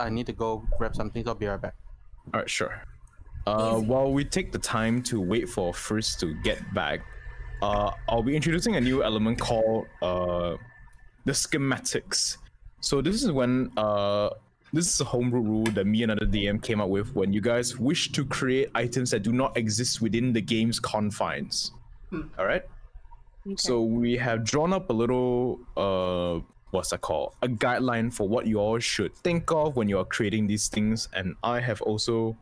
I need to go grab something, so I'll be right back. All right, sure. While we take the time to wait for Frisk to get back, I'll be introducing a new element called the Schematics. So this is when this is a homebrew rule that me and another DM came up with when you guys wish to create items that do not exist within the game's confines. All right. Okay. So we have drawn up a little what's that called? A guideline for what you all should think of when you are creating these things, and I have also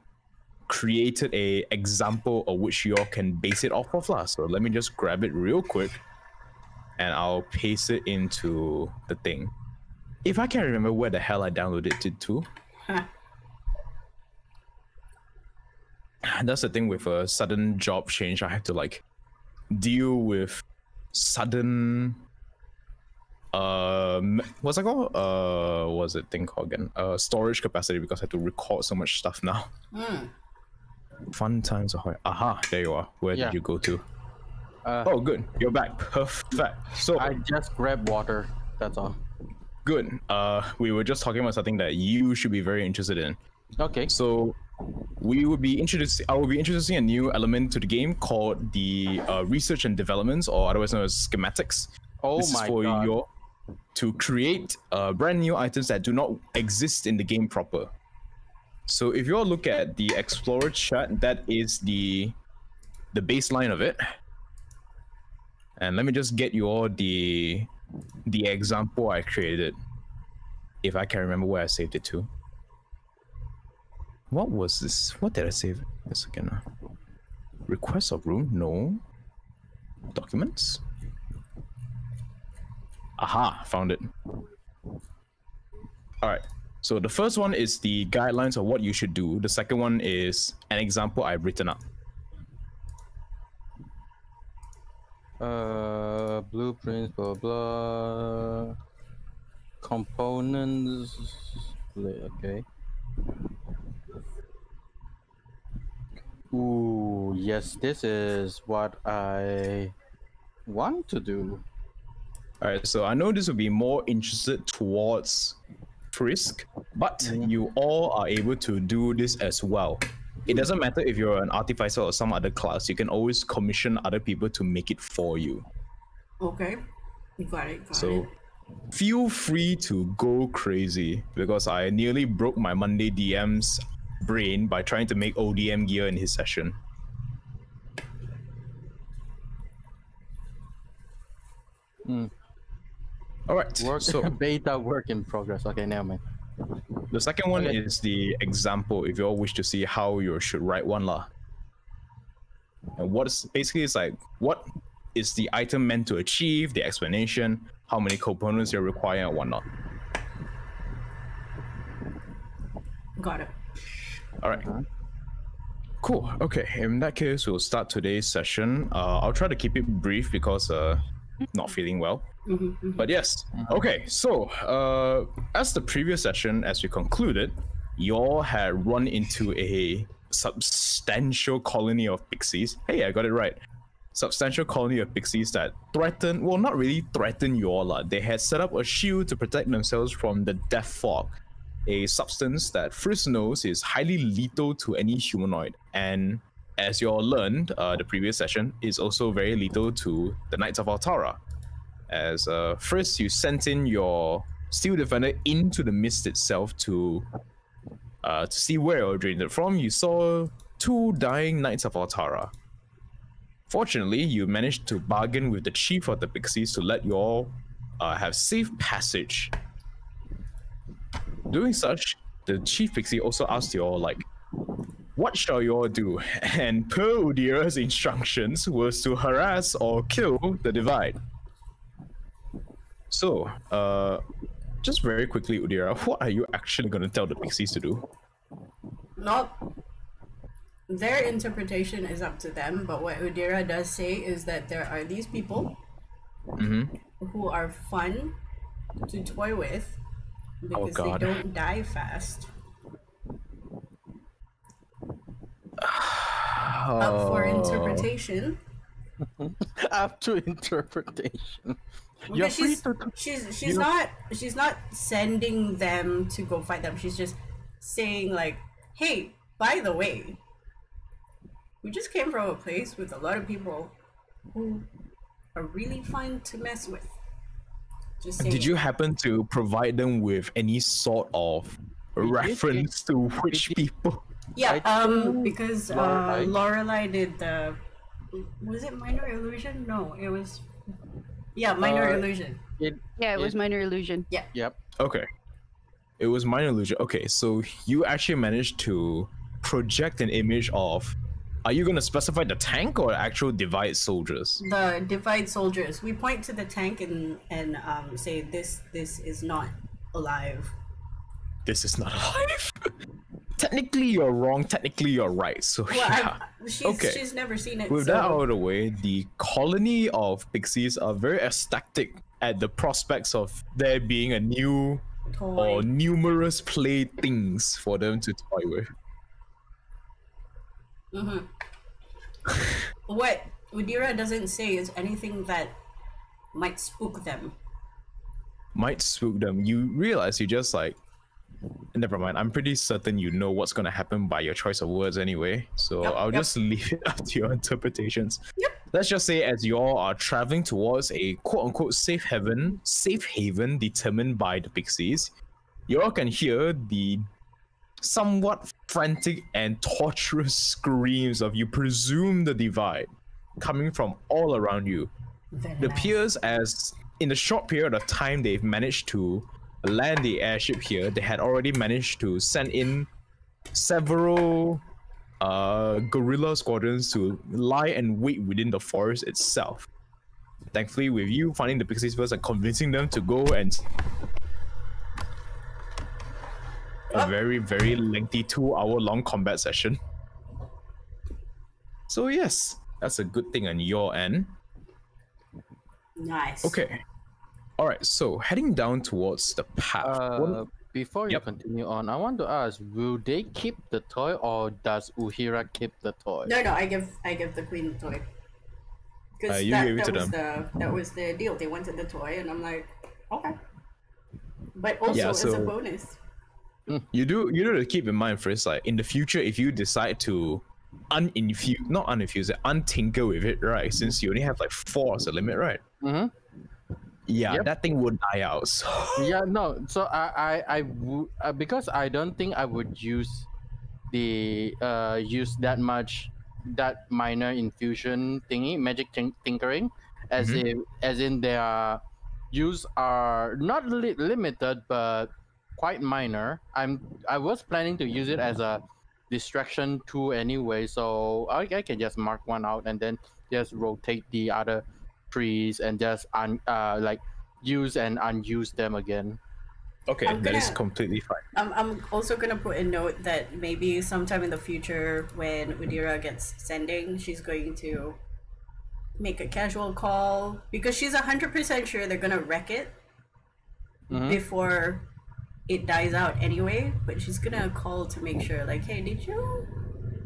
created a example of which you all can base it off of lah. So let me just grab it real quick and I'll paste it into the thing. If I can't remember where the hell I downloaded it to. That's the thing with a sudden job change. I have to like deal with sudden what's that called? What's the thing called again? Storage capacity, because I have to record so much stuff now. Fun times ahoy. Aha, there you are. Where did you go to? Oh, good. You're back. Perfect. So I just grabbed water. That's all. Good. We were just talking about something that you should be very interested in. Okay. So I will be introducing a new element to the game called the research and developments, or otherwise known as schematics. This is for God. To create brand new items that do not exist in the game proper. So if you all look at the Explorer chat, that is the baseline of it. And let me just get you all the example I created, if I can remember where I saved it to. What was this? What did I save? A second. Request of Rune? No. Documents? Aha, found it. Alright, so the first one is the guidelines of what you should do. The second one is an example I've written up. Blueprints, blah blah. Components. Okay. Ooh, yes, this is what I want to do. All right, so I know this will be more interested towards Frisk, but you all are able to do this as well. It doesn't matter if you're an artificer or some other class. You can always commission other people to make it for you. Okay, got it. So feel free to go crazy, because I nearly broke my Monday DM's brain by trying to make ODM gear in his session. All right, so beta work in progress. Okay, now man. The second one is the example, if you all wish to see how you should write one lah. And what is basically, it's like, what is the item meant to achieve, the explanation, how many components you require and whatnot. Got it. All right. Cool. Okay, in that case, we'll start today's session. I'll try to keep it brief because not feeling well. But yes. Okay, so as the previous session, as we concluded, you all had run into a substantial colony of pixies. Hey, I got it right. Substantial colony of pixies that threatened, well, not really threatened you all. They had set up a shield to protect themselves from the death fog, a substance that Frisk knows is highly lethal to any humanoid. And as you all learned, the previous session is also very lethal to the Knights of Altara. As Frisk, you sent in your Steel Defender into the mist itself to see where it was drained from. You saw 2 dying Knights of Altara. Fortunately, you managed to bargain with the chief of the pixies to let you all have safe passage. Doing such, the chief pixie also asked you all, like, what shall you all do? And per Udira's instructions was to harass or kill the Divide. So, just very quickly, Udira, what are you actually going to tell the pixies to do? Not... Their interpretation is up to them, but what Udira does say is that there are these people who are fun to toy with because they don't die fast. Up for interpretation. Up to interpretation. You're Because free she's not sending them to go fight them. She's just saying like, hey, by the way, we just came from a place with a lot of people who are really fun to mess with. Just saying. Did you happen to provide them with any sort of reference to which people? Yeah, because Lorelai did the, was it minor illusion? No, it was, yeah, minor illusion. It was minor illusion. Yeah. Yep. Okay. It was minor illusion. Okay, so you actually managed to project an image of, are you going to specify the tank or actual Divide soldiers? The Divide soldiers. We point to the tank and say this is not alive. This is not alive. Technically you're wrong, technically you're right. So Well, yeah. she's never seen it. With so... that out of the way, the colony of pixies are very ecstatic at the prospects of there being a new toy. or numerous playthings for them to toy with. What Udira doesn't say is anything that might spook them. Might spook them. You realize you just like, never mind. I'm pretty certain you know what's gonna happen by your choice of words anyway. So I'll just leave it up to your interpretations. Yep. Let's just say as you all are traveling towards a quote-unquote safe haven determined by the pixies, you all can hear the somewhat frantic and torturous screams of, you presume, the Divide coming from all around you. It appears as in the short period of time they've managed to land the airship here, they had already managed to send in several guerrilla squadrons to lie and wait within the forest itself. Thankfully, with you finding the pixies first and convincing them to go and a very, very lengthy 2-hour-long combat session. So yes, that's a good thing on your end. Nice. Okay. All right. So heading down towards the path. Before you continue on, I want to ask: will they keep the toy, or does Uhira keep the toy? No, I give the queen the toy. Because you gave it to them. That was the deal. They wanted the toy, and I'm like, okay. But also, it's a bonus. You do to keep in mind, first, like in the future, if you decide to untinker with it, right? Since you only have like 4 as a limit, right? Yeah, that thing would die out. So. Yeah, no. So I would because I don't think I would use the use that minor infusion thingy, magic tinkering, as in their use are not limited but quite minor. I was planning to use it as a distraction tool anyway, so I can just mark one out and then just rotate the other trees and just use and unuse them again. Okay, that is completely fine. I'm also gonna put a note that maybe sometime in the future when Udira gets sending, she's going to make a casual call because she's 100% sure they're gonna wreck it before it dies out anyway. But she's gonna call to make sure, like, hey, did you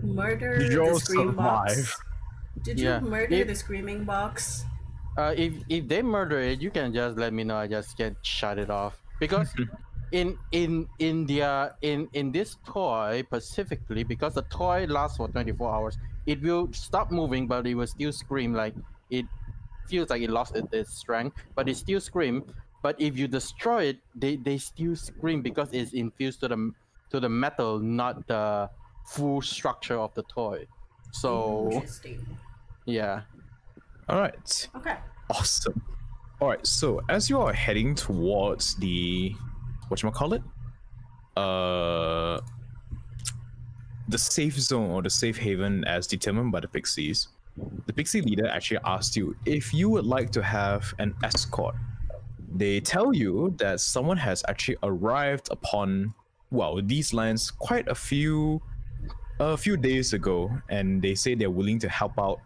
murder the scream box? Did you murder the screaming box? If they murder it, you can just let me know. I just can shut it off because in this toy specifically, because the toy lasts for 24 hours, it will stop moving, but it will still scream. Like it feels like it lost its strength, but it still scream. But if you destroy it, they still scream because it's infused to the metal, not the full structure of the toy. So yeah. All right. Okay. Awesome. All right. So as you are heading towards the whatchamacallit? The safe zone or the safe haven as determined by the pixies, the pixie leader actually asked you if you would like to have an escort. They tell you that someone has actually arrived upon these lands quite a few days ago, and they say they're willing to help out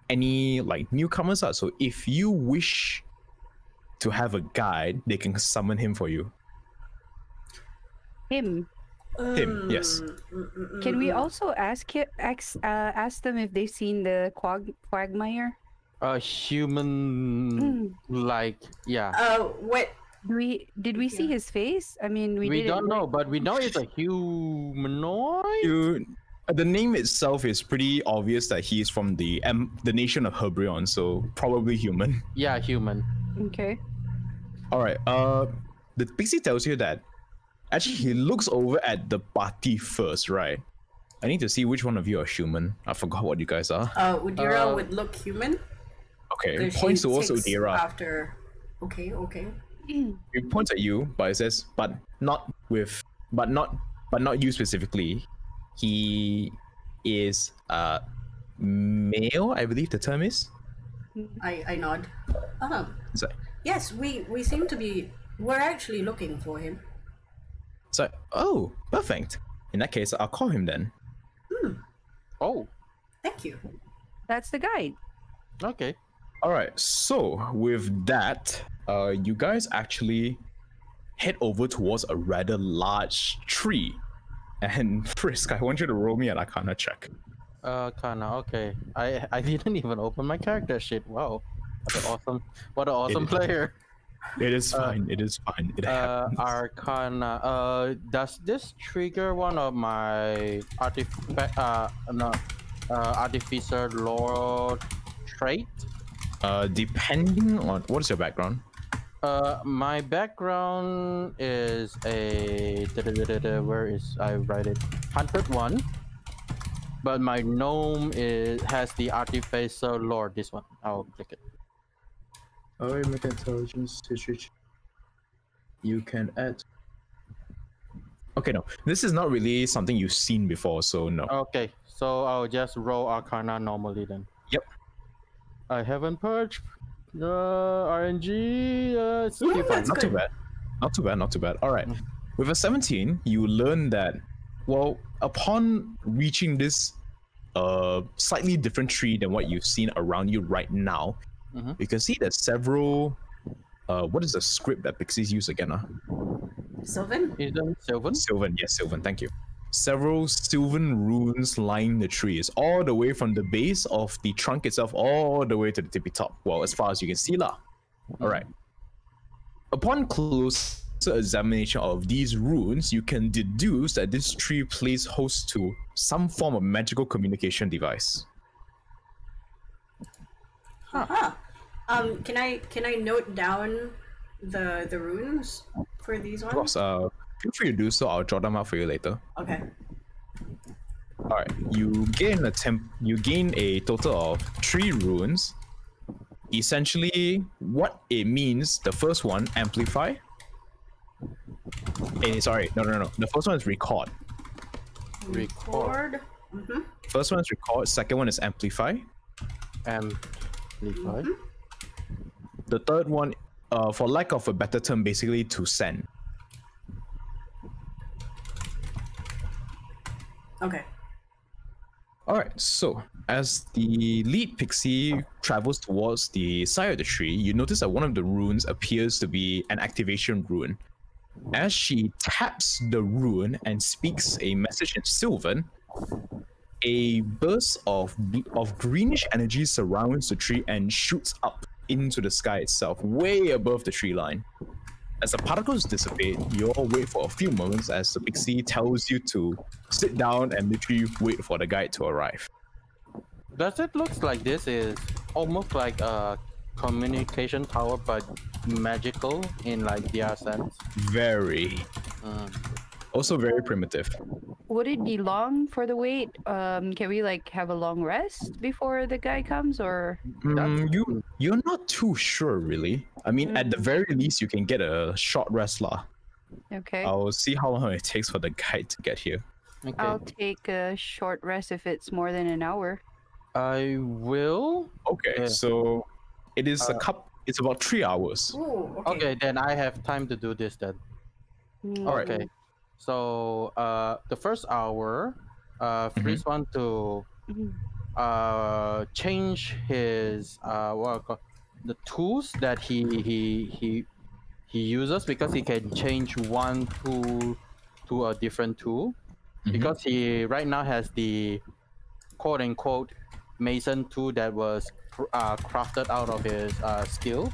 any newcomers are. So if you wish to have a guide, they can summon him for you. Him, yes. Can we also ask them if they've seen the quagmire? A human, like, yeah. What? Did we see his face? I mean, We don't know, but we know it's a humanoid. The name itself is pretty obvious that he is from the nation of Herbrion, so probably human. Yeah, human. Okay. All right. The pixie tells you that actually he looks over at the party first, right? I need to see which one of you are human. I forgot what you guys are. Udira would look human. Okay. 'Cause she Points towards takes Udira. After. Okay. He points at you, but it says, but not you specifically. He is male, I believe the term is. I nod. It's like, Yes, we seem to be. We're actually looking for him. oh, perfect. In that case, I'll call him then. Oh, Thank you. That's the guide. okay. All right. So with that, you guys actually head over towards a rather large tree. And Frisk, I want you to roll me an Arcana check. Kana, okay. I didn't even open my character sheet. Wow. What an awesome player. It is fine. It is fine. It happens. Arcana. Does this trigger one of my artificer lore trait? Depending on what is your background? My background is a where is I write it 101, but my gnome has the artificer lore. This one, I'll click it. Alright, make intelligence history. You can add. Okay, no, this is not really something you've seen before, so no. Okay, so I'll just roll Arcana normally then. Yep. I haven't purged RNG. It's still fine. Not too bad. Not too bad. All right. With a 17, you learn that, well, upon reaching this slightly different tree than what you've seen around you right now, you can see there's several. What is the script that pixies use again? Sylvan? Isn't Sylvan? Sylvan, yes, Sylvan. Thank you. Several Sylvan runes line the trees, all the way from the base of the trunk itself, all the way to the tippy top. Well, as far as you can see, lah. All right. Upon closer examination of these runes, you can deduce that this tree plays host to some form of magical communication device. Can I note down the runes for these ones? Of course. Feel free to do so. I'll draw them out for you later. Okay. All right. You gain a total of 3 runes. Essentially, what it means, the first one, amplify. Sorry, no. The first one is record. Record. First one is record. Second one is amplify. Amplify. The third one, for lack of a better term, basically to send. Okay. Alright, so as the lead pixie travels towards the side of the tree, you notice that one of the runes appears to be an activation rune. As she taps the rune and speaks a message in Sylvan, a burst of greenish energy surrounds the tree and shoots up into the sky itself, way above the tree line. As the particles dissipate, you all wait for a few moments as the pixie tells you to sit down and literally wait for the guide to arrive. Does it look like this is almost like a communication tower, but magical in like their sense? Very. Also very primitive. Would it be long for the wait? Can we like have a long rest before the guy comes, or? You're not too sure, really. I mean, at the very least, you can get a short rest, lah. Okay. I'll see how long it takes for the guide to get here. Okay. I'll take a short rest if it's more than an hour. I will. Okay, Yeah. so it is it's about 3 hours. Ooh, Okay, then I have time to do this then. Alright. Okay. So the first hour, Freeze want to change his the tools that he uses, because he can change one tool to a different tool, because he right now has the quote unquote Mason 2 that was crafted out of his skill.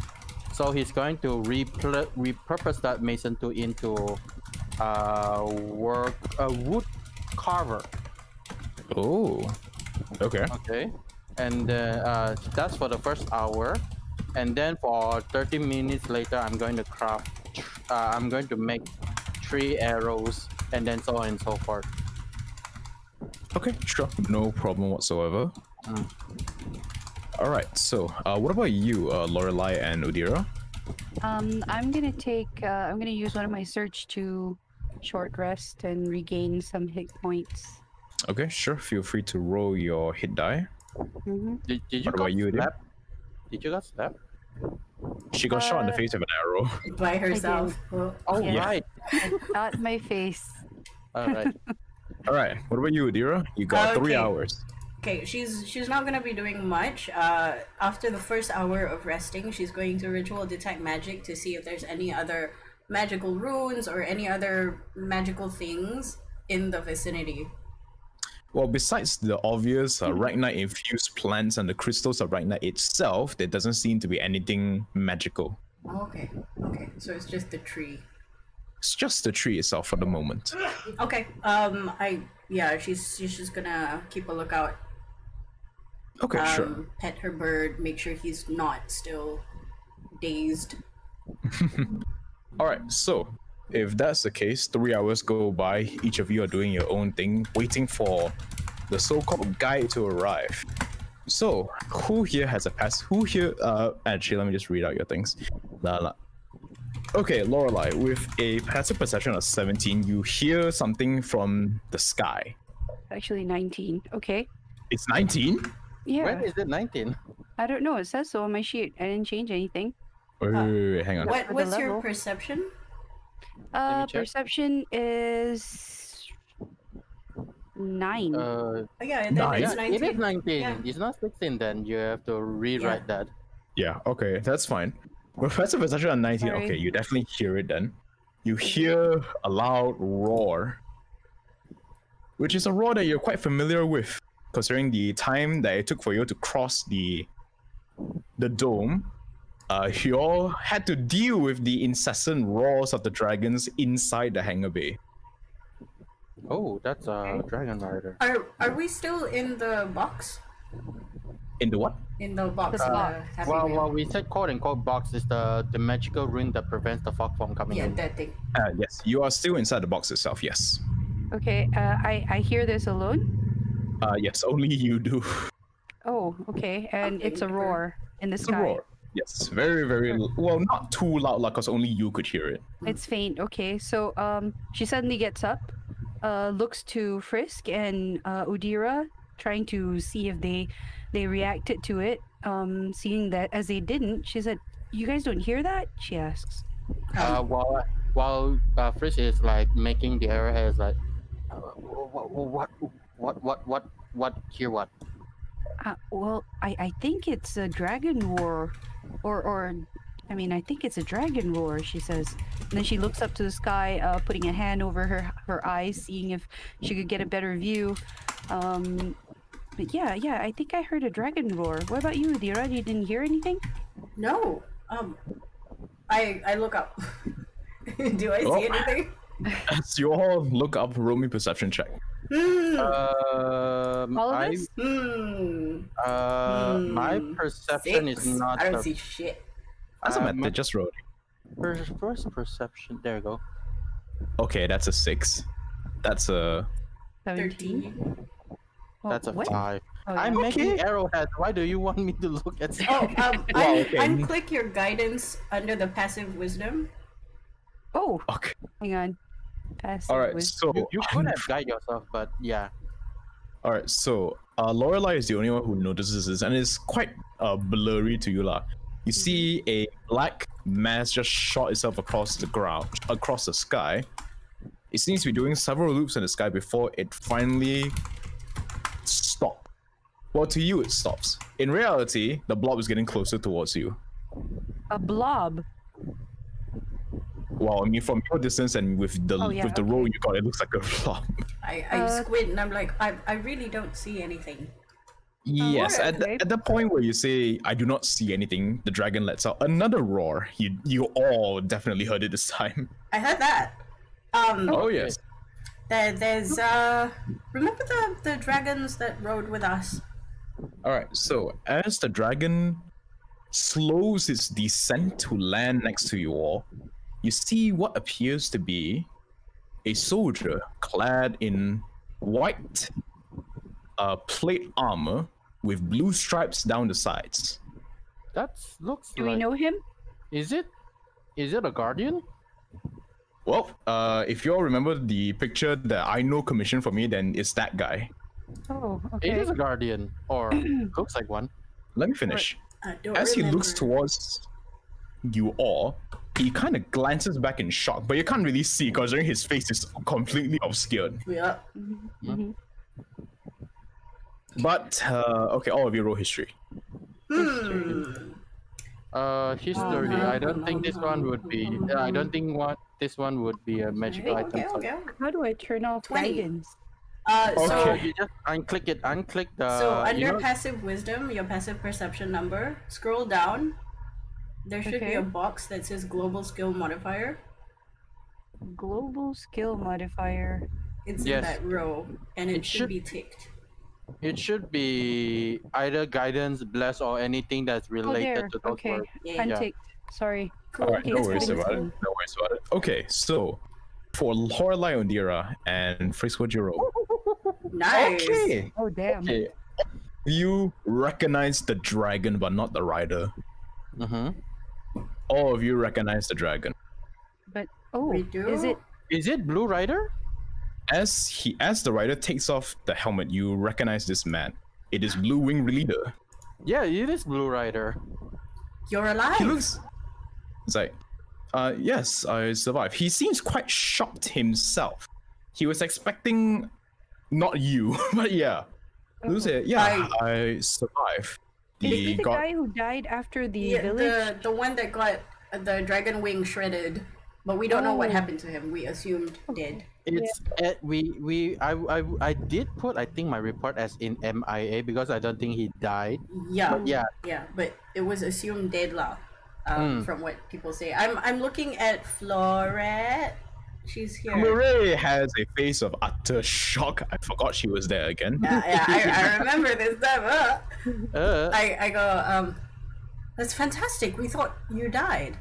So he's going to repurpose that Mason 2 into wood carver. Oh, okay. Okay, and that's for the first hour, and then for 30 minutes later, I'm going to craft. I'm going to make 3 arrows, and then so on and so forth. Okay, sure, no problem whatsoever. All right, so what about you, Lorelai and Udira? I'm gonna use one of my search to short rest and regain some hit points. Okay, sure. Feel free to roll your hit die. Did you What about you, slap? Did you got slapped? She got shot in the face with an arrow. By herself. Oh Yeah. right. Not my face. All right. All right, what about you, Udira? You got 3 Okay. hours. Okay, she's not gonna be doing much. After the first hour of resting, she's going to ritual detect magic to see if there's any other magical runes or any other magical things in the vicinity. Well, besides the obvious Ragnite infused plants and the crystals of Ragnite itself, there doesn't seem to be anything magical. Okay, so it's just the tree. It's just the tree itself for the moment. Okay, she's just gonna keep a lookout. Okay, sure. Pet her bird, make sure he's not still dazed. All right, so if that's the case, 3 hours go by. Each of you are doing your own thing, waiting for the so-called guide to arrive. So, who here has a pass? Who here? Actually, let me just read out your things. Okay, Lorelai, with a passive perception of 17, you hear something from the sky. Actually, 19. Okay. It's 19? Yeah. When is it 19? I don't know. It says so on my sheet. I didn't change anything. Wait, hang on. What's your level. perception? me check. Perception is 9. Yeah, Nine? it's 19. It is 19. Yeah. It's not 16. Then you have to rewrite that. Yeah, okay, that's fine. With passive perception of 19, Sorry. okay, you definitely hear it then. You hear a loud roar, which is a roar that you're quite familiar with, considering the time that it took for you to cross the dome. You all had to deal with the incessant roars of the dragons inside the hangar bay. Oh, that's a dragon rider. Are we still in the box? In the what? In the box. The box. Happy Well, Wheel. what we said quote unquote box is the magical rune that prevents the fog from coming Yeah, in. that thing. Yes, you are still inside the box itself, yes. Okay. I hear this alone. Yes, only you do. Oh, okay. And it's a roar in the It's a sky. roar. Yes, very, very, well, not too loud, like, because only you could hear it. It's faint. Okay. So she suddenly gets up, looks to Frisk and Udira, trying to see if they reacted to it. Seeing that as they didn't, she said, "You guys don't hear that?" She asks. While Frisk is like making the arrowheads like, what hear what? Well, I think it's a dragon roar, or I mean, I think it's a dragon roar. She says, and then she looks up to the sky, putting a hand over her eyes, seeing if she could get a better view. But yeah, I think I heard a dragon roar. What about you, Udira? You didn't hear anything? No. I look up. Do I see anything? As you all look up, roll me perception check. All of us? My perception Six. is not. I don't see shit. Doesn't matter, my- just roll it. First perception. There you go. Okay, that's a 6. That's a... 13. Oh, That's a what? 5. Oh, I'm yeah. making arrowheads. Why do you want me to look at? Oh, okay. unclick your guidance under the passive wisdom. Oh, Okay. hang on. Passive Alright, wisdom. so... You could have guide yourself, but yeah. Alright, so Lorelai is the only one who notices this, and it's quite blurry to you, lah. You see a black mass just shot itself across the ground, across the sky. It seems to be doing several loops in the sky before it finally stops. Well, to you it stops. In reality, the blob is getting closer towards you. A blob. Well, I mean, from your distance and with the Oh, yeah, roll you got, it looks like a blob. I squint and I'm like, I really don't see anything. Yes, Alright, at the point where you say, I do not see anything, the dragon lets out another roar. You all definitely heard it this time. I heard that. Oh, yes. There's remember the dragons that rode with us? Alright, so as the dragon slows its descent to land next to you all, you see what appears to be a soldier clad in white plate armor with blue stripes down the sides. That looks Do like... we know him? Is it a guardian? Well, if you all remember the picture that I know commissioned for me, then it's that guy. Oh, It okay. is a guardian, or looks like one. Let me finish. I don't As he remember. looks towards you all, he kind of glances back in shock, but you can't really see because his face is completely obscured. Yeah. Mhm. But, okay, all of you roll history. Hmm. History. I don't think this one would be. I don't think this one would be a magical item. Okay. How do I turn off 20. guidance? So Okay. you just unclick it. Unclick the. So you under know- passive wisdom, your passive perception number, scroll down. There should be Okay. a box that says global skill modifier. Global skill modifier. It's in Yes. that row, and it It should should- be ticked. It should be either guidance, bless, or anything that's Oh, related there. to those Okay. words. Yeah. Unticked. Sorry. Cool. Alright, no It's worries cool. about it. No worries about it. Okay, so for Lorelai Ondira and Frisk, what'd you roll? Nice. Okay. Oh, damn. Okay. You recognize the dragon, but not the rider. Mm-hmm. All of you recognize the dragon. But, oh, We do? is it? Is it Blue Rider? As the rider takes off the helmet, you recognize this man. It is Blue Wing Leader. Yeah, it is Blue Rider. You're alive. He looks. It's like, yes, I survived. He seems quite shocked himself. He was expecting not you, but yeah. He looks like, yeah, I survived. Is he the god. guy who died after the Yeah, village? the one that got the dragon wing shredded, but we don't know what Oh. happened to him. We assumed dead. It's I did put, I think, my report as in MIA because I don't think he died. Yeah. Yeah, But it was assumed dead lah. From what people say. I'm looking at Floret. She's here. Marie has a face of utter shock. I forgot she was there again. Yeah, I remember this time. I go, that's fantastic. We thought you died.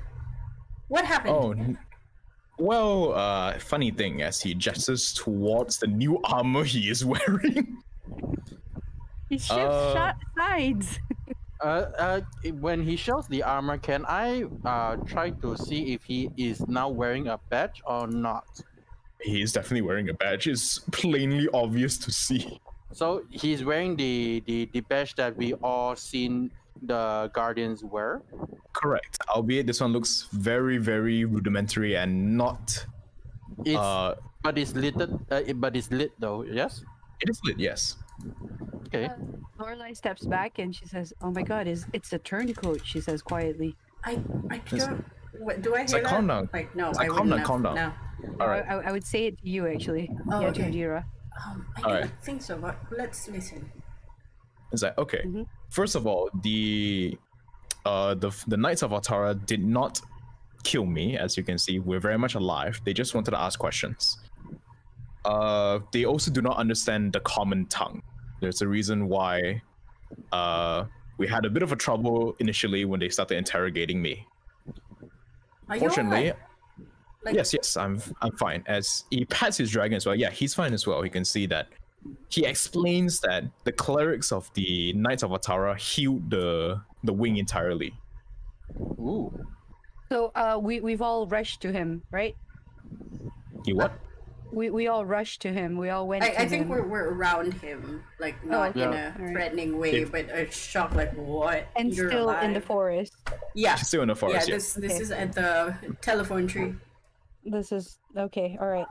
What happened? Oh, well, funny thing, as he gestures towards the new armor he is wearing. He shifts sides. When he shows the armor, can I try to see if he is now wearing a badge or not? He is definitely wearing a badge. It's plainly obvious to see. So he's wearing the badge that we all seen the Guardians wear. Correct. Albeit this one looks very, very rudimentary and not. It's but it's lit. But it's lit though. Yes. It is lit, yes. Okay. Lorelai steps back and she says, "Oh my God, it's a turncoat." She says quietly. I don't. What, do I hear like, that? calm down. Like, no, It's I like, wouldn't calm down, have. calm down. No. All right. I would say it to you actually. Oh, yeah, okay. to Dira. I Alright. don't think so, but let's listen. It's like, okay. Mhm. First of all, the Knights of Altara did not kill me, as you can see. We're very much alive. They just wanted to ask questions. They also do not understand the common tongue. There's a reason why we had a bit of a trouble initially when they started interrogating me. Are Fortunately, you alright? Like, yes, I'm fine. As he pats his dragon as well. Yeah, he's fine as well. You can see that. He explains that the clerics of the Knights of Altara healed the wing entirely. Ooh. So we've all rushed to him, right? He what? We all rushed to him. We all went to I think him. we're around him, like not okay. in a Alright. threatening way, but a shock, like what? and You're still in the alive? forest. Yeah, Still in the yeah. forest. This Okay. is at the telephone tree. This is okay. All right.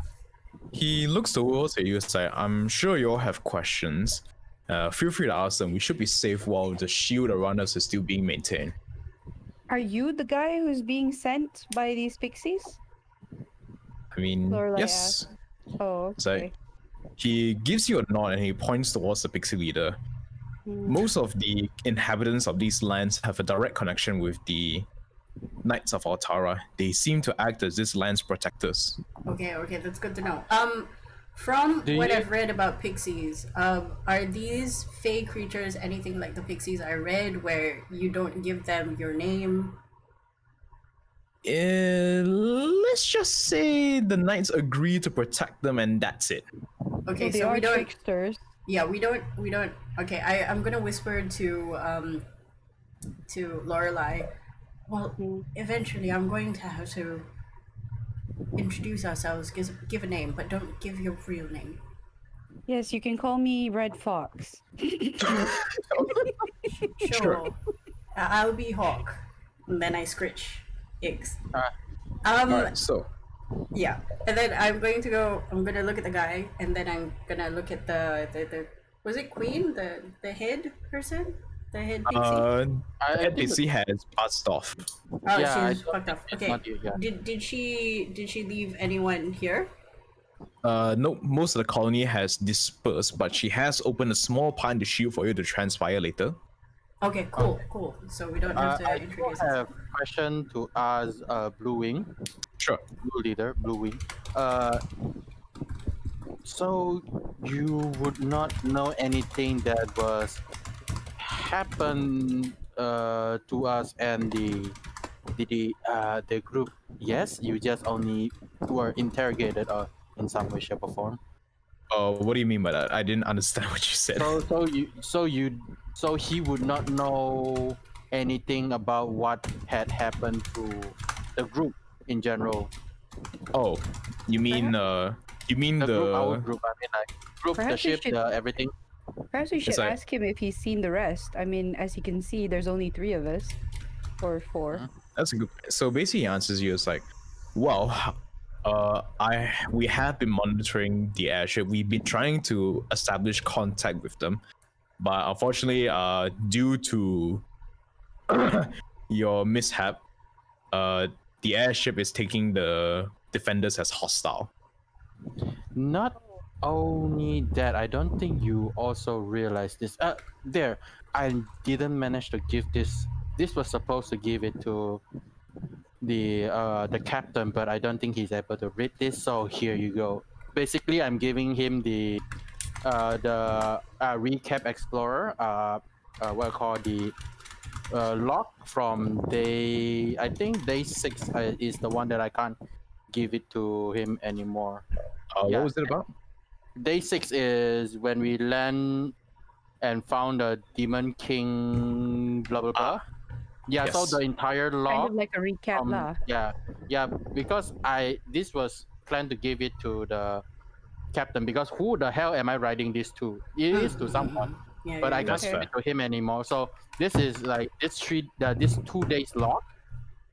He looks towards you. It's like, I'm sure you all have questions. Feel free to ask them. We should be safe while the shield around us is still being maintained. Are you the guy who's being sent by these pixies? I mean, Lorelai yes. Oh, It's like, okay. he gives you a nod and he points towards the pixie leader. most of the inhabitants of these lands have a direct connection with the Knights of Altara. They seem to act as this land's protectors. Okay, that's good to know. From what I've read about pixies, are these fey creatures anything like the pixies I read, where you don't give them your name? Let's just say the knights agree to protect them, and that's it. Okay, they so are we don't. tricksters. Yeah, we don't. Okay, I'm gonna whisper to Lorelai. Well, eventually, I'm going to have to introduce ourselves, give a name, but don't give your real name. Yes, you can call me Red Fox. Sure. I'll be Hawk. And then I scritch eggs. Alright, so Yeah. And then I'm gonna look at the guy, and then I'm gonna look at the was it Queen? The head person? The head pixie? Head pixie has passed off. Oh, yeah, she's fucked up. Okay. Did she leave anyone here? No, most of the colony has dispersed, but she has opened a small part in the shield for you to transpire later. Okay, cool. So we don't have to introduce I have a question to ask Blue Wing. Sure. Blue Leader, Blue Wing. So you would not know anything that was happened to us and the group? Yes, you just only were interrogated in some way, shape, or form. What do you mean by that? I didn't understand what you said. So he would not know anything about what had happened to the group in general. Oh, you mean the group, our group. I mean, like group, Perhaps the ship, you should- everything. Perhaps we should like- ask him if he's seen the rest. I mean, as you can see, there's only 3 of us. Or 4. That's a good. So basically, he answers you as like, well, we have been monitoring the airship. We've been trying to establish contact with them, but unfortunately, due to your mishap, the airship is taking the defenders as hostile. Not only that, I don't think you also realize this. There, I didn't manage to give this. This was supposed to give it to the captain, but I don't think he's able to read this. So here you go. Basically, I'm giving him the recap explorer. What I call the log from day. I think day 6 is the one that I can't give it to him anymore. Yeah. What was it about? Day 6 is when we land and found a demon king. Blah blah blah. Yeah. Yes. So the entire log. Kind of like a recap lah. Yeah. Because this was planned to give it to the captain, because who the hell am I writing this to? It is to someone, but I can't give it to him anymore. So this is like this 2 days log,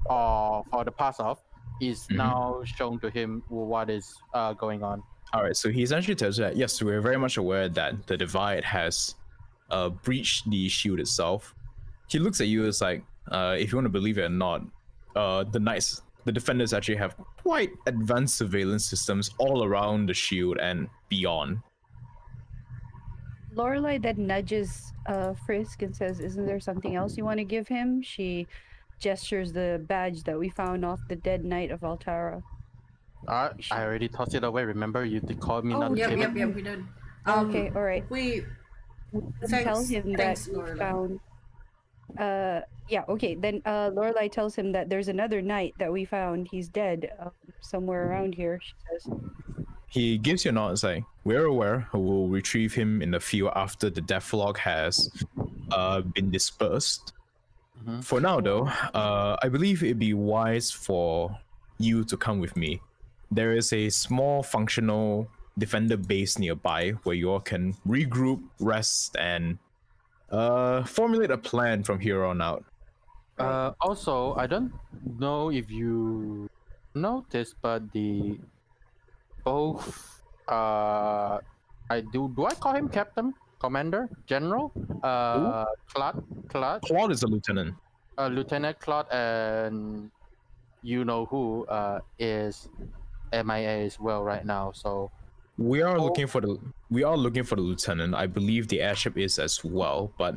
for the pass off is now shown to him what is going on. All right, so he essentially tells you that yes, we're very much aware that the divide has breached the shield itself. He looks at you as like, if you want to believe it or not, the defenders actually have quite advanced surveillance systems all around the shield and beyond. Lorelai then nudges Frisk and says, "Isn't there something else you want to give him?" She gestures the badge that we found off the dead Knight of Altara. I already tossed it away. Remember, you did call me not to give it. Yep, we did. Okay, all right. We Tell him thanks, that Lorelai. we found. Yeah. Okay. Then Lorelai tells him that there's another knight that we found. He's dead somewhere around here. She says. He gives you a nod and say, we're aware. We'll retrieve him in the field after the death log has been dispersed. For now, though, I believe it'd be wise for you to come with me. There is a small functional defender base nearby where you all can regroup, rest, and formulate a plan from here on out. Also, I don't know if you noticed, but both I call him Captain, Commander, General? Claude is a lieutenant. Lieutenant Claude and you know who is MIA as well right now. So We are looking for the lieutenant. I believe the airship is as well, but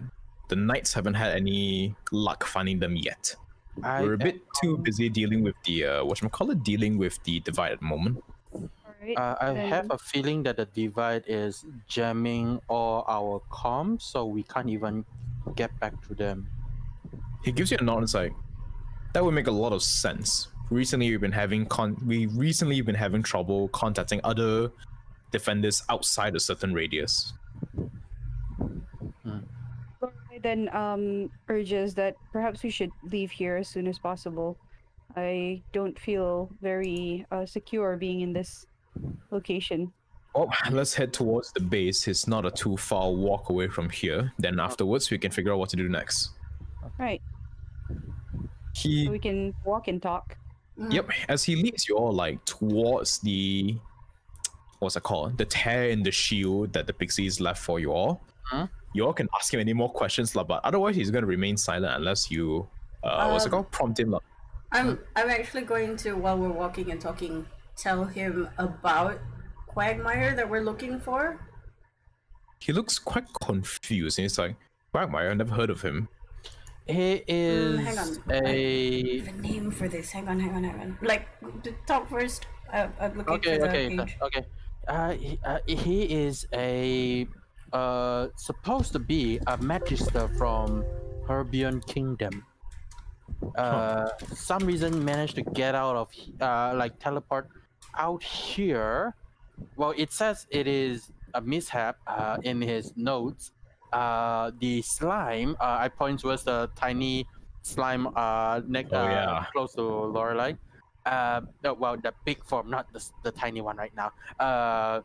the knights haven't had any luck finding them yet. We're a bit too busy dealing with the dealing with the divide at the moment. Alright, I have a feeling that the divide is jamming all our comms, so we can't even get back to them. He gives you a nod and it's like, that would make a lot of sense. Recently, we've been having trouble contacting other defenders outside a certain radius. then urges that perhaps we should leave here as soon as possible. I don't feel very secure being in this location. Well, let's head towards the base. It's not a too far walk away from here. Then afterwards, we can figure out what to do next. Right. So we can walk and talk. Yep. As he leads you all like towards the what's it called? The tear in the shield that the pixies left for you all. You all can ask him any more questions, but otherwise he's gonna remain silent unless you what's it called? Prompt him. I'm actually going to, while we're walking and talking, tell him about Quagmire that we're looking for. He looks quite confused and he's like, Quagmire, I've never heard of him. He is hang on. a... I have a name for this. Hang on. Like, talk first. I'm looking for the page. He is a supposed to be a magister from Herbian Kingdom. Some reason managed to get out of like teleport out here. Well, it says it is a mishap in his notes. The slime, I point towards the tiny slime close to Lorelei. Well, the big form, not the tiny one right now.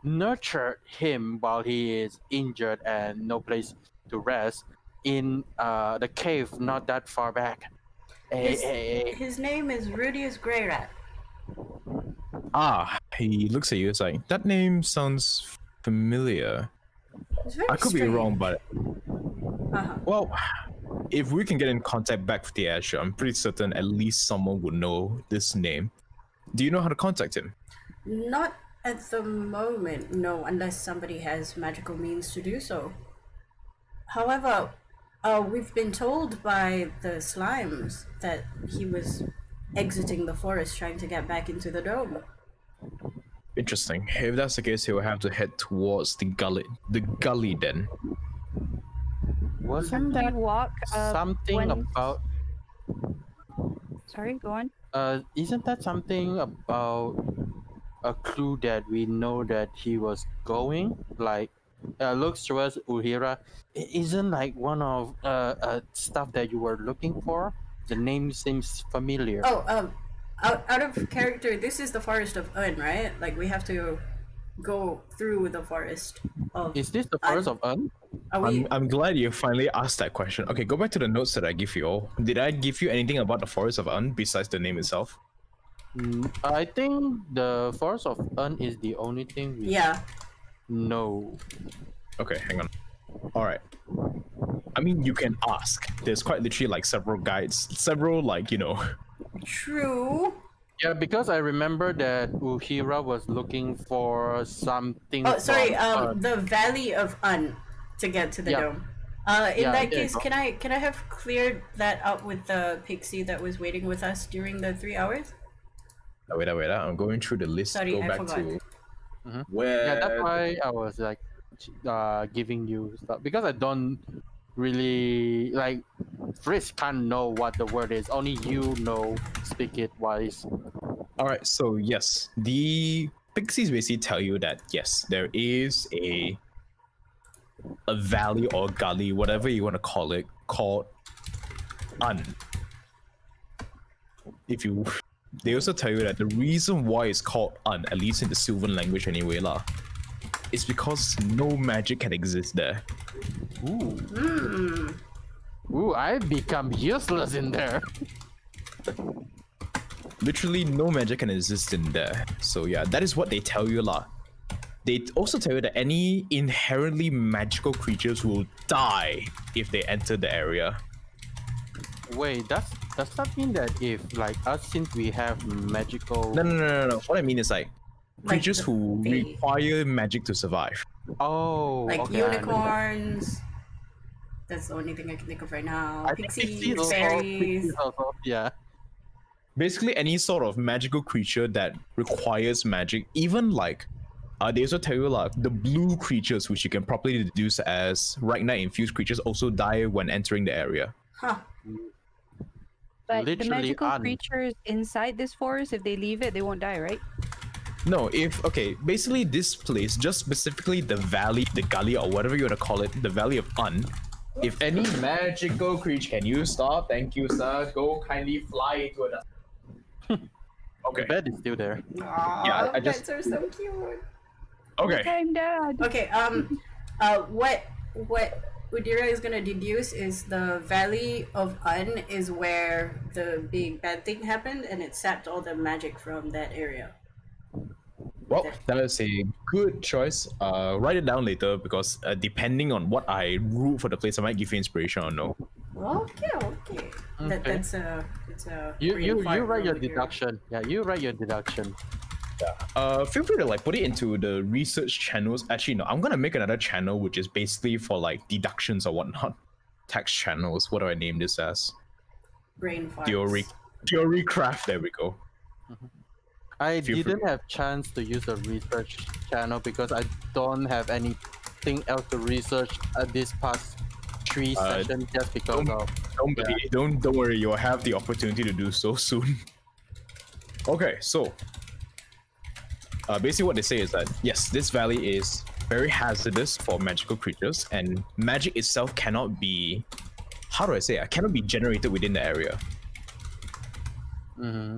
Nurtured him while he is injured and no place to rest in the cave not that far back. His name is Rudius Greyrat. He looks at you. It's like, that name sounds familiar. I could be wrong, but well, if we can get in contact back with the airship, I'm pretty certain at least someone would know this name. Do you know how to contact him? Not at the moment, no, unless somebody has magical means to do so. However, we've been told by the slimes that he was exiting the forest trying to get back into the dome. Interesting. If that's the case, he will have to head towards the gully then. Wasn't that something about... Sorry, go on. Isn't that something about a clue that we know that he was going? Like, looks towards Uhira. Isn't like one of stuff that you were looking for? The name seems familiar. Out of character, this is the forest of Un, right? Like, we have to go through the forest of... Is this the forest of Un? I'm glad you finally asked that question. Okay, go back to the notes that I give you all. Did I give you anything about the forest of Un besides the name itself? I think the forest of Un is the only thing we know. Okay, hang on. Alright. I mean, you can ask. There's quite literally like several guides, True. Yeah, because I remember that Uhira was looking for something. Oh, sorry. The Valley of Un to get to the dome. In that case, can I have cleared that up with the pixie that was waiting with us during the 3 hours? Wait. I'm going through the list. Sorry, I forgot. Where? Yeah, that's why I was like giving you stuff because I don't really like. Frisk can't know what the word is. Only you know. Speak it wise. All right. So yes, the pixies basically tell you that yes, there is a valley or gully, whatever you want to call it, called Un. They also tell you that the reason why it's called Un, at least in the Sylvan language anyway, is because no magic can exist there. Ooh, I've become useless in there. Literally, no magic can exist in there. So yeah, that is what they tell you, They also tell you that any inherently magical creatures will die if they enter the area. Wait, does that mean that if like us, since we have magical... No. What I mean is like, Like creatures the who Fae. require magic to survive. Oh, Like okay, I understand. unicorns. That's the only thing I can think of right now. I think Pixies, also- fairies. pixies also, yeah. Basically, any sort of magical creature that requires magic, even like, they also tell you like the blue creatures, which you can properly deduce as Reignite infused creatures, also die when entering the area. Huh. But the Literally magical un- creatures inside this forest, if they leave it, they won't die, right? No, basically this place, just specifically the valley, the gully, or whatever you want to call it, the Valley of Un. If any magical creature, can you stop? Thank you, sir. Go kindly fly into it. Okay. The bed is still there. Aww, I just- pets are so cute. Okay. Time, Dad. Okay, what Udira is gonna deduce is the Valley of Un is where the big bad thing happened, and it sapped all the magic from that area. Well, that is a good choice. Write it down later because depending on what I rule for the place, I might give you inspiration or no. Okay. Okay. It's a You brain fart write your over here. deduction. Yeah, you write your deduction. Feel free to like put it into the research channels. Actually, no, I'm gonna make another channel which is basically for like deductions or whatnot. Text channels. What do I name this as? Brain farts. Theory craft. There we go. I Feel free. didn't have chance to use the research channel because I don't have anything else to research at this past 3 sessions just because of Don't worry. You'll have the opportunity to do so soon. Okay, so basically what they say is that yes, this valley is very hazardous for magical creatures, and magic itself cannot be, how do I say it? Cannot be generated within the area.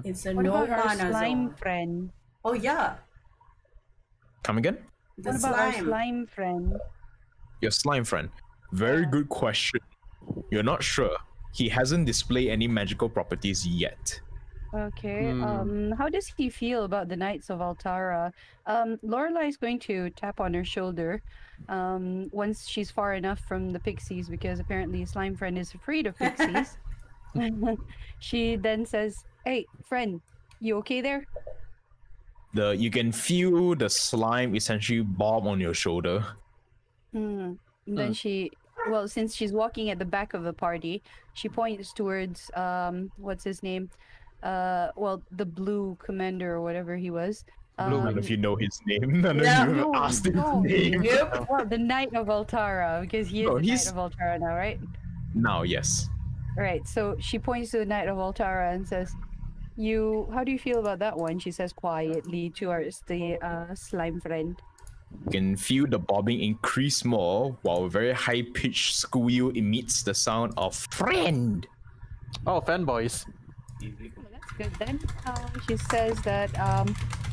It's a What no about our mana slime zone. friend? Oh yeah, Come again? the What about our slime. slime friend? Your slime friend. Very good question. You're not sure. He hasn't displayed any magical properties yet. Okay. How does he feel about the Knights of Altara? Lorelai is going to tap on her shoulder once she's far enough from the pixies, because apparently slime friend is afraid of pixies. She then says, "Hey, friend, you okay there?" You can feel the slime essentially bob on your shoulder. Then since she's walking at the back of the party, she points towards what's his name? The blue commander or whatever he was. None of you know his name. None of No. you have asked his name. Yep. Well, the Knight of Altara, because he is No, the he's- Knight of Altara now, right? Now, yes. Right. So she points to the Knight of Altara and says, how do you feel about that one?" She says quietly towards the slime friend. You can feel the bobbing increase more while a very high-pitched squeal emits the sound of friend. Oh, fanboys. That's good then. She says that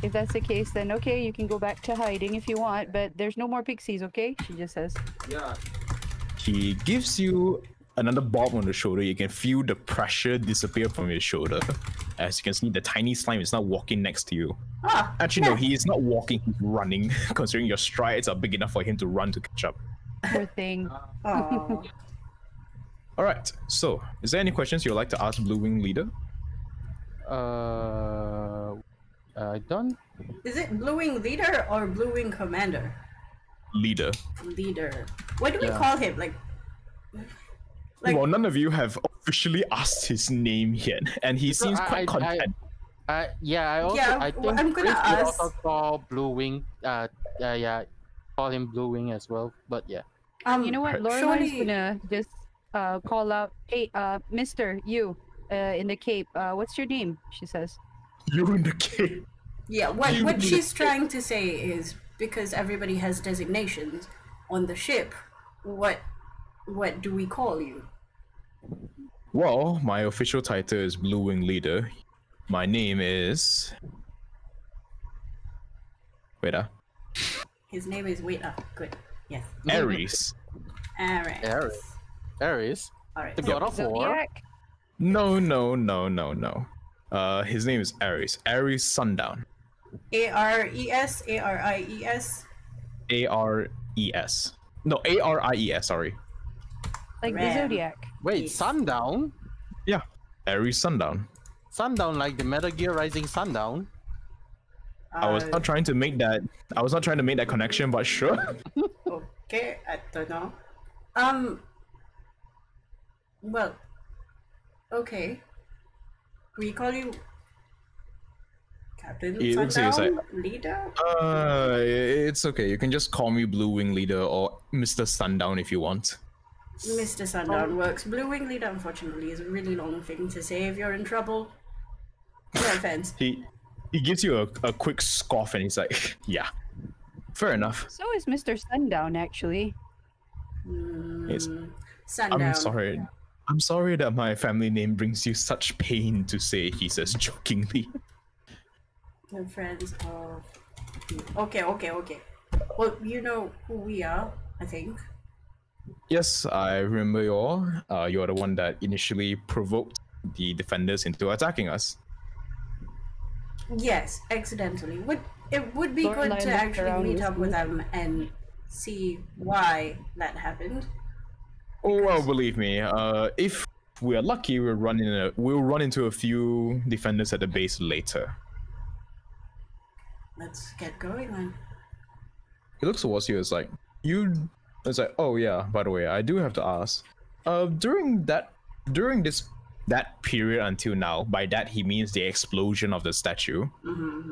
if that's the case, then okay, you can go back to hiding if you want, but there's no more pixies, okay? She just says. He gives you another bob on the shoulder. You can feel the pressure disappear from your shoulder. As you can see, the tiny slime is now walking next to you. Actually, no, he is not walking, he's running, considering your strides are big enough for him to run to catch up. Poor thing. Aw. Alright, so, is there any questions you'd like to ask Blue Wing Leader? I don't. Is it Blue Wing Leader or Blue Wing Commander? Leader. Leader. What do we Yeah. call him? Like, Well, none of you have officially asked his name yet, and he seems quite content. Yeah, I also. Yeah, I think I'm gonna Chris would ask- also call Blue Wing. Yeah, call him Blue Wing as well. But yeah. You know what? Lorelai's surely- gonna just call out, "Hey, Mister, you in the cape. What's your name?" She says. You in the cave. Yeah, what she's trying to say is because everybody has designations on the ship, what do we call you? Well, my official title is Blue Wing Leader. My name is... Wait, His name is good. Yes. Ares. Alright. Ares, Alright. the god of war. Zodiac. No. His name is Ares. Ares Sundown. Ares, Aries. A-R-E-S. No, A-R-I-E-S, sorry. Like the Ram. Zodiac. Wait, Yes. Sundown? Yeah, Ares Sundown. Sundown like the Metal Gear Rising Sundown? I was not trying to make that. I was not trying to make that connection, but sure. Okay, I don't know. Well, okay. We call you Captain It looks like Sundown? it's Leader? It's okay. You can just call me Blue Wing Leader or Mr. Sundown if you want. Mr. Sundown works. Blue Wing Leader, unfortunately, is a really long thing to say if you're in trouble. No offense. He gives you a quick scoff and he's like, yeah, fair enough. So is Mr. Sundown, actually. Sundown. I'm sorry that my family name brings you such pain to say, he says jokingly. The friends of... Okay. Well, you know who we are, I think. Yes, I remember you all. You're the one that initially provoked the defenders into attacking us. Yes, accidentally. It would be good to actually meet up with them and see why that happened. Oh well, believe me. If we are lucky, we'll run into a few defenders at the base later. Let's get going then. He looks towards you. It's like It's like, oh yeah. By the way, I do have to ask. During that period until now, by that he means the explosion of the statue.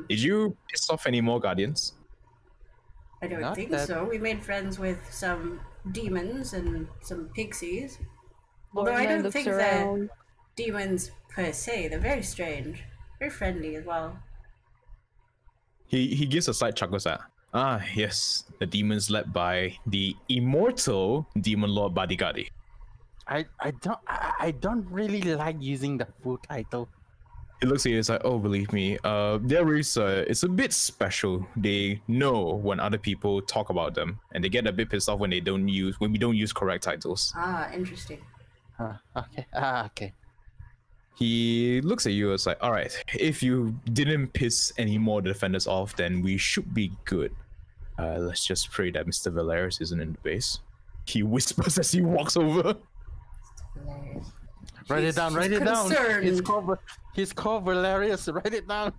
Did you piss off any more guardians? I don't think so. We made friends with some demons and some pixies. Although I don't think they're demons per se. They're very strange. Very friendly as well. He gives a slight chuckle at, yes, the demons led by the immortal demon lord Badigadi. I don't really like using the full title. He looks at you, it's like, oh, believe me, there is it's a bit special. They know when other people talk about them, and they get a bit pissed off when we don't use correct titles. Interesting. Okay. He looks at you, it's like, all right, if you didn't piss any more defenders off, then we should be good. Let's just pray that Mr. Valeris isn't in the base. He whispers as he walks over. Write it down. Concerned. He's called Valerius. Write it down.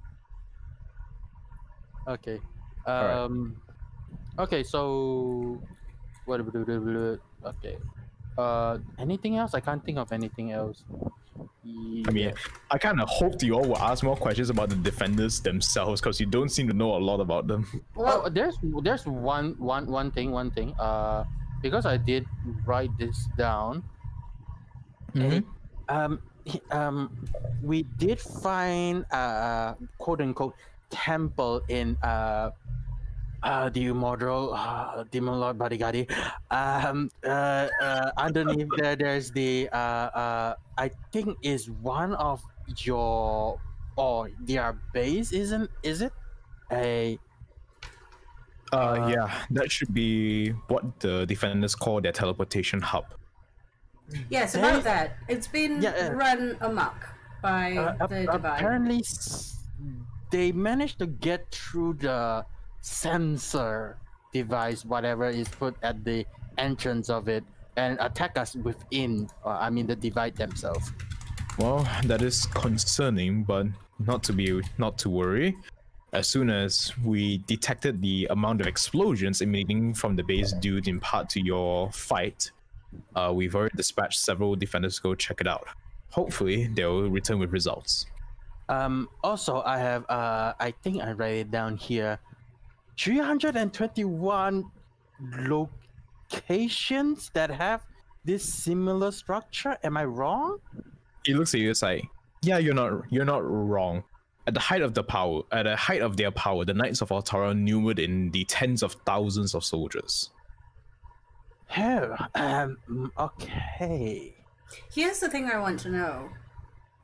Okay. Okay. So, what? Okay. Anything else? I can't think of anything else. I mean, I kind of hoped you all would ask more questions about the defenders themselves, because you don't seem to know a lot about them. Well, there's one thing. Because I did write this down. We did find quote unquote temple in the immortal demon lord Badigadi. Underneath there's the I think is one of your their base, is it? Yeah, that should be what the defenders call their teleportation hub. Yes, about that. It's been run amok by the Divine. Apparently, they managed to get through the sensor device, whatever is put at the entrance of it, and attack us within. The Divide themselves. Well, that is concerning, but not to worry. As soon as we detected the amount of explosions emanating from the base due in part to your fight, we've already dispatched several defenders to go check it out. Hopefully, they'll return with results. Also, I have, I think I write it down here, 321 locations that have this similar structure. Am I wrong? He looks at you, it's like, yeah, you're not wrong. At the height of their power, the Knights of Altara numbered in the tens of thousands of soldiers. Okay. Here's the thing I want to know.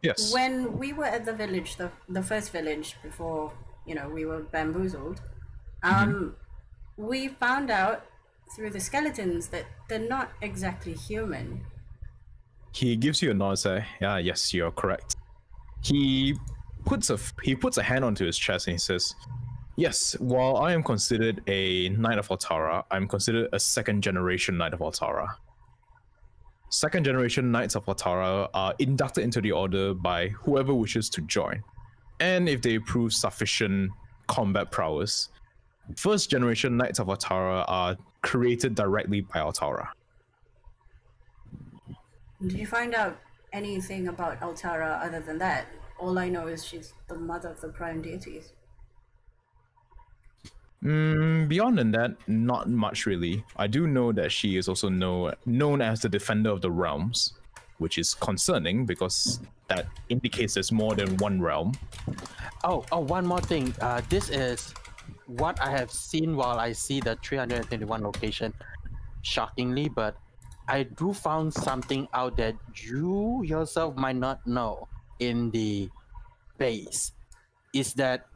Yes. When we were at the village, the first village before, we were bamboozled, we found out through the skeletons that they're not exactly human. He gives you a nod, say, yeah, yes, you're correct. He puts a hand onto his chest and he says, yes, while I am considered a Knight of Altara, I'm considered a second generation Knight of Altara. Second generation Knights of Altara are inducted into the order by whoever wishes to join. And if they prove sufficient combat prowess. First generation Knights of Altara are created directly by Altara. Did you find out anything about Altara other than that? All I know is she's the mother of the prime deities. Beyond that, not much really. I do know that she is also known as the Defender of the Realms, which is concerning because that indicates there's more than one realm. Oh, one more thing. This is what I have seen while I see the 321 location. Shockingly, but I do found something out that you yourself might not know in the base. Is that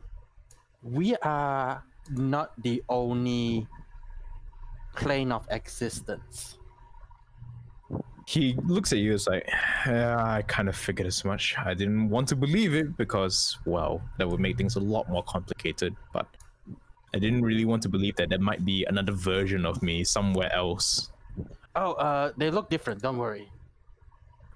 we are not the only plane of existence. He looks at you as like, I kind of figured as much. I didn't want to believe it because, well, that would make things a lot more complicated, but I didn't really want to believe that there might be another version of me somewhere else. Oh, they look different, don't worry.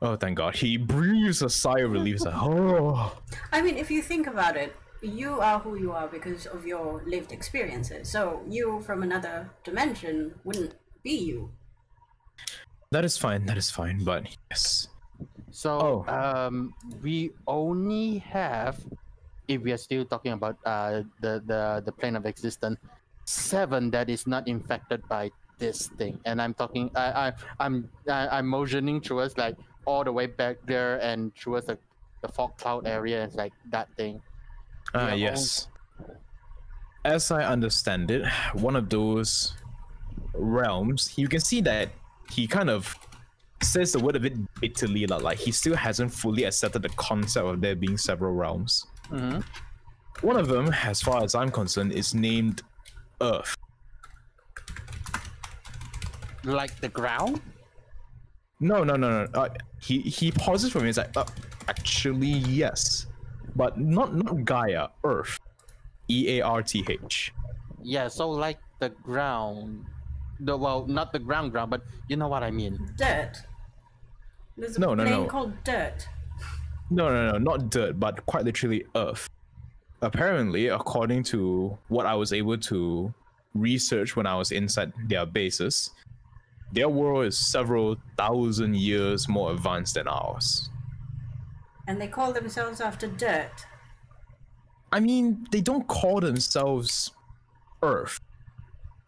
Oh, thank God. He breathes a sigh of relief. He's like, oh. I mean, if you think about it, you are who you are because of your lived experiences. So you from another dimension wouldn't be you. That is fine, but yes. So, we only have, if we are still talking about the plane of existence, 7 that is not infected by this thing. And I'm talking, I'm motioning towards like all the way back there and towards the fog cloud area. It's like that thing. Yes. As I understand it, one of those realms, you can see that he kind of says the word a bit bitterly, like he still hasn't fully accepted the concept of there being several realms. Mm-hmm. One of them, as far as I'm concerned, is named Earth. Like the ground? No. He pauses for me. He's like, actually, yes, but not Gaia. Earth, EARTH. Yeah, so like the ground. Well, not the ground, but you know what I mean. Dirt. There's a plane called Dirt. No, not dirt, but quite literally Earth. Apparently, according to what I was able to research when I was inside their bases, their world is several thousand years more advanced than ours. And they call themselves after dirt. I mean, they don't call themselves Earth.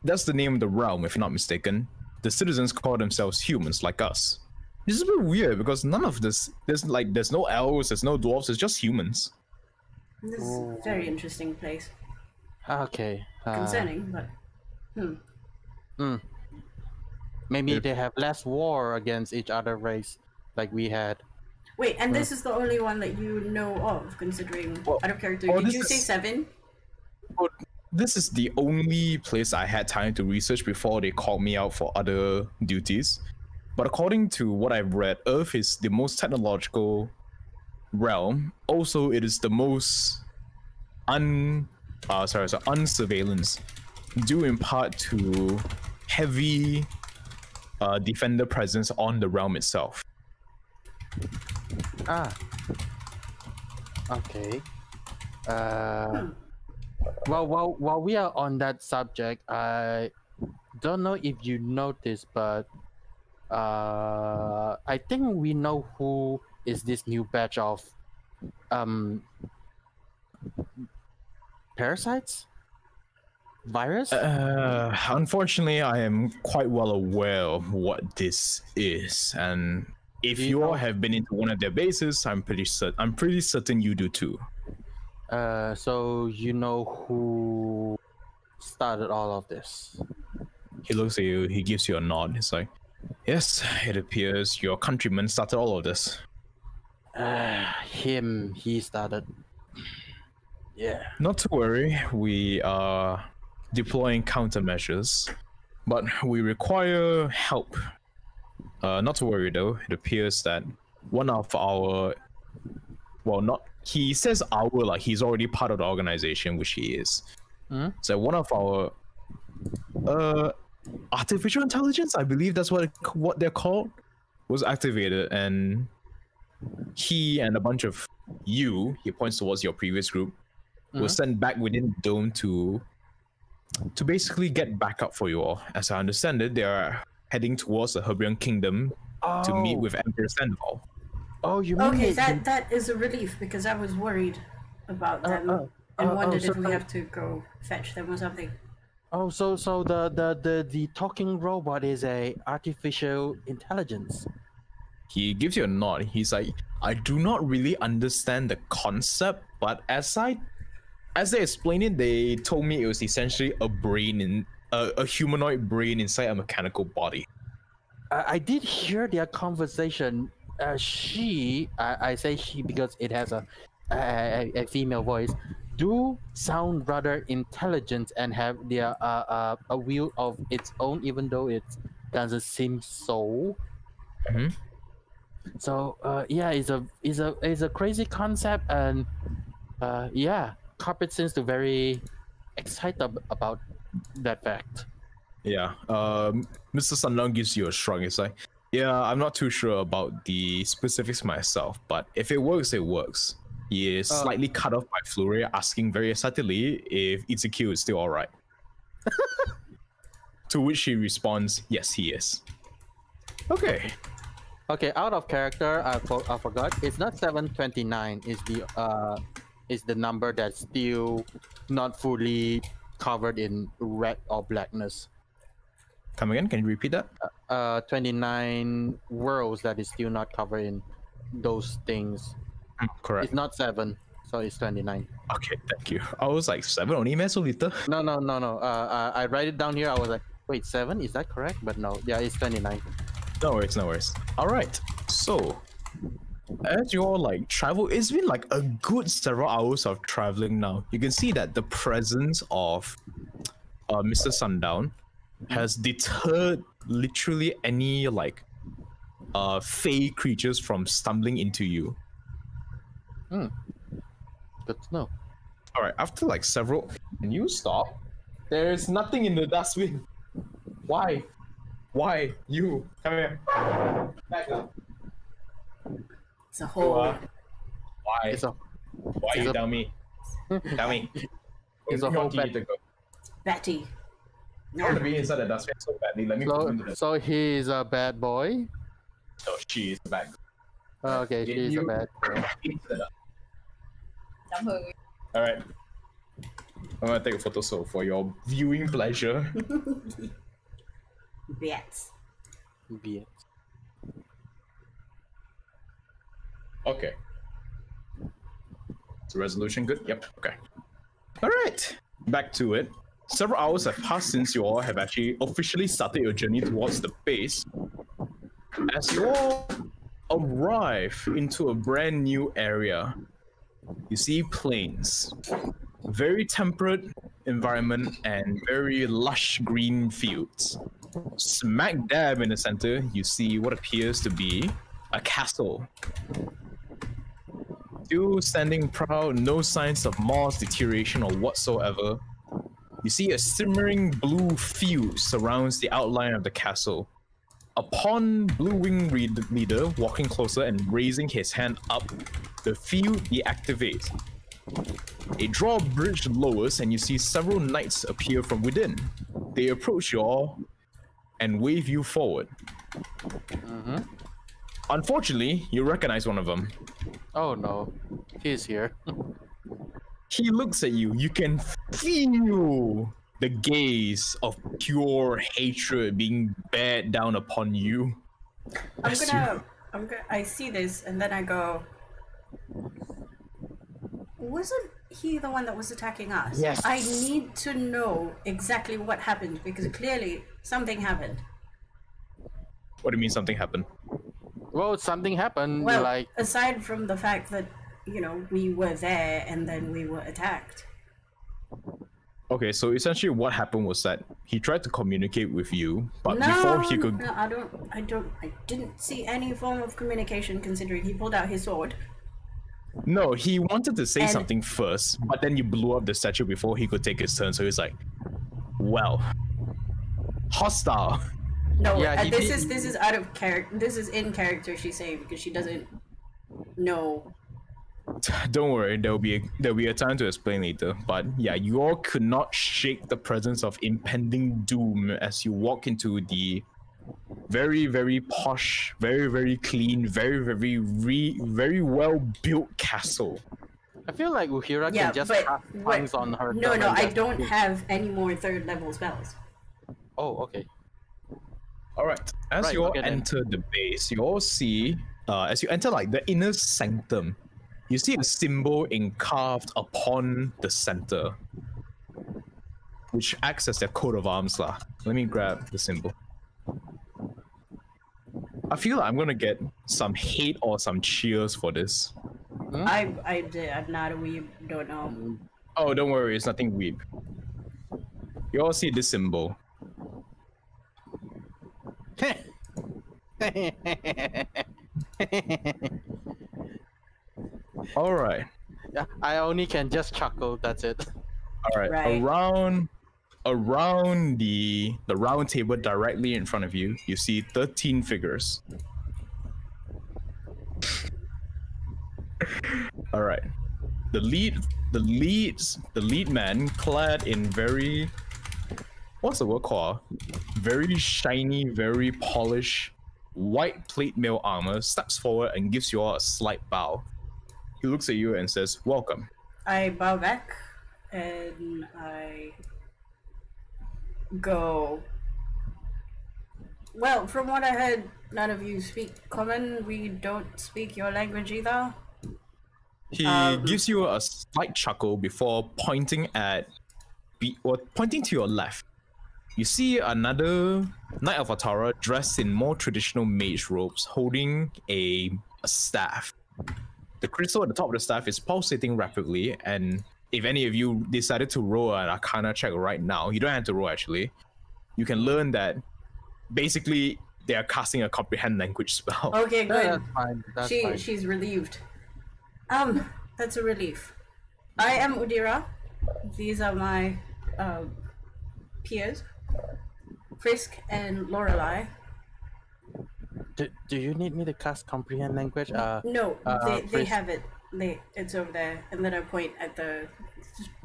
That's the name of the realm, if not mistaken. The citizens call themselves humans, like us. This is a bit weird because none of this, there's no elves, there's no dwarves, it's just humans. This is a very interesting place. Okay. Concerning, but Maybe they have less war against each other race, like we had. Wait, and this is the only one that you know of, considering other characters. Did you say 7? This is the only place I had time to research before they called me out for other duties. But according to what I've read, Earth is the most technological realm. Also, it is the most unsurveillance, due in part to heavy defender presence on the realm itself. Okay. Well, while we are on that subject, I don't know if you noticed, but I think we know who is this new batch of parasites? Virus? Unfortunately, I am quite well aware of what this is, and if you all have been into one of their bases, I'm pretty certain you do too. So you know who started all of this? He looks at you, he gives you a nod. He's like, yes, it appears your countrymen started all of this. He started. Yeah. Not to worry, we are deploying countermeasures, but we require help. Not to worry though, it appears that one of our, he says our, like he's already part of the organization, which he is. So one of our artificial intelligence, I believe that's what they're called, was activated, and he and a bunch of he points towards your previous group, was sent back within the dome to basically get backup for you all. As I understand it, they are heading towards the Herbian Kingdom to meet with Emperor Sandoval. Oh, you mean Okay, that is a relief because I was worried about them and wondered if we have to go fetch them or something. Oh, so the talking robot is a artificial intelligence. He gives you a nod. He's like, I do not really understand the concept, but as they explained it, they told me it was essentially a brain in a humanoid brain inside a mechanical body. I did hear their conversation. I say she because it has a female voice, do sound rather intelligent and have their a will of its own, even though it doesn't seem so. So yeah, it's a crazy concept, and yeah, Carpet seems to very excited about that fact. Yeah, Mr. Sundown gives you a shrug. It's like, yeah, I'm not too sure about the specifics myself, but if it works, it works. He is slightly cut off by Fleury, asking very excitedly if Itsuki is still alright. To which she responds, yes, he is. Okay. Okay, out of character, I forgot. It's not 729. Is the number that's still not fully covered in red or blackness. Come again? Can you repeat that? 29 worlds that is still not covered in those things. Correct. It's not 7, so it's 29. Okay, thank you. I was like, 7 only, man, so little. No. I write it down here. I was like, wait, 7? Is that correct? But no, yeah, it's 29. No worries. All right. So, as you all like travel, it's been like a good several hours of traveling now. You can see that the presence of Mr. Sundown has deterred literally any like fey creatures from stumbling into you. Good to know. All right. After like several, can you stop? There's nothing in the dustbin. Why? You come here. Back up. It's a whole. Why? Why you tell me? Tell me. It's a whole bed. To go. Betty. I want to be inside the dustbin so badly. Let me put into the. So he's a bad boy. So she is a bad girl. Okay, she's a bad girl. All right. I'm gonna take a photo so for your viewing pleasure. Bets. Okay. Is the resolution good? Yep. Okay. All right. Back to it. Several hours have passed since you all have actually officially started your journey towards the base. As you all arrive into a brand new area, you see plains, very temperate environment, and very lush green fields. Smack dab in the center, you see what appears to be a castle. Still standing proud, no signs of moss deterioration or whatsoever. You see a simmering blue fuse surrounds the outline of the castle. Upon Blue Wing Leader walking closer and raising his hand up, the field deactivates. A drawbridge lowers and you see several knights appear from within. They approach you all and wave you forward. Unfortunately, you recognize one of them. Oh no, he's here. He looks at you. You can feel the gaze of pure hatred being bared down upon you. I see this and then I go, wasn't he the one that was attacking us? Yes. I need to know exactly what happened because clearly something happened. What do you mean something happened? Well, something happened. Well, like aside from the fact that, you know, we were there and then we were attacked. Okay, so essentially what happened was that he tried to communicate with you, but No, before he could... no, I didn't see any form of communication considering he pulled out his sword. No, he wanted to say something first, but then you blew up the statue before he could take his turn, so he's like, well, hostile. No, Yeah, this is out of character. This is in character. She's saying because she doesn't know Don't worry, there'll be a time to explain later. But yeah, you all could not shake the presence of impending doom as you walk into the very, very posh, very, very clean, very well built castle. I feel like Uhira can just cast tongues on her. No, I don't have any more 3rd level spells. Oh, okay. All right. As you all enter the base, you all see, as you enter like the inner sanctum, you see a symbol carved upon the center, which acts as their coat of arms. Let me grab the symbol. I feel like I'm gonna get some hate or some cheers for this. I'm not a weeb, don't know. Oh, don't worry, it's nothing weeb. You all see this symbol. All right. Yeah, I only can just chuckle. That's it. All right. Around the round table directly in front of you, you see 13 figures. All right. The lead man, clad in very, what's the word called? Very shiny, very polished, white plate mail armor, steps forward and gives you all a slight bow. He looks at you and says, "Welcome." I bow back and I go. Well, from what I heard, none of you speak common. We don't speak your language either. He gives you a slight chuckle before pointing pointing to your left. You see another Knight of Altara dressed in more traditional mage robes, holding a staff. The crystal at the top of the staff is pulsating rapidly, and if any of you decided to roll an Arcana check right now, you don't have to roll actually. You can learn that basically they are casting a comprehend language spell. Okay, good. Yeah, that's fine. That's fine. She's relieved. That's a relief. I am Udira. These are my peers, Frisk and Lorelei. Do you need me to cast comprehend language? No, they have it. It's over there, and then I point at the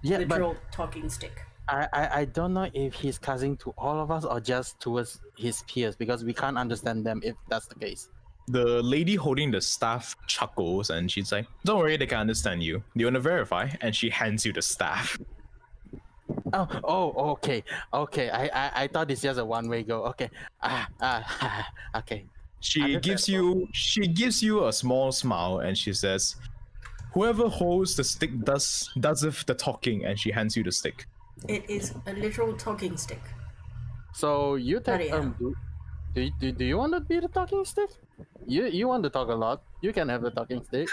literal talking stick. I don't know if he's casting to all of us or just towards his peers, because we can't understand them if that's the case. The lady holding the staff chuckles and she's like, "Don't worry, they can understand you. Do you want to verify?" And she hands you the staff. Oh, okay. I thought it's just a one-way go. Okay. Okay. She gives you a small smile and she says, "Whoever holds the stick doeseth the talking," and she hands you the stick. It is a literal talking stick. So you take do you want to be the talking stick? You want to talk a lot. You can have the talking stick.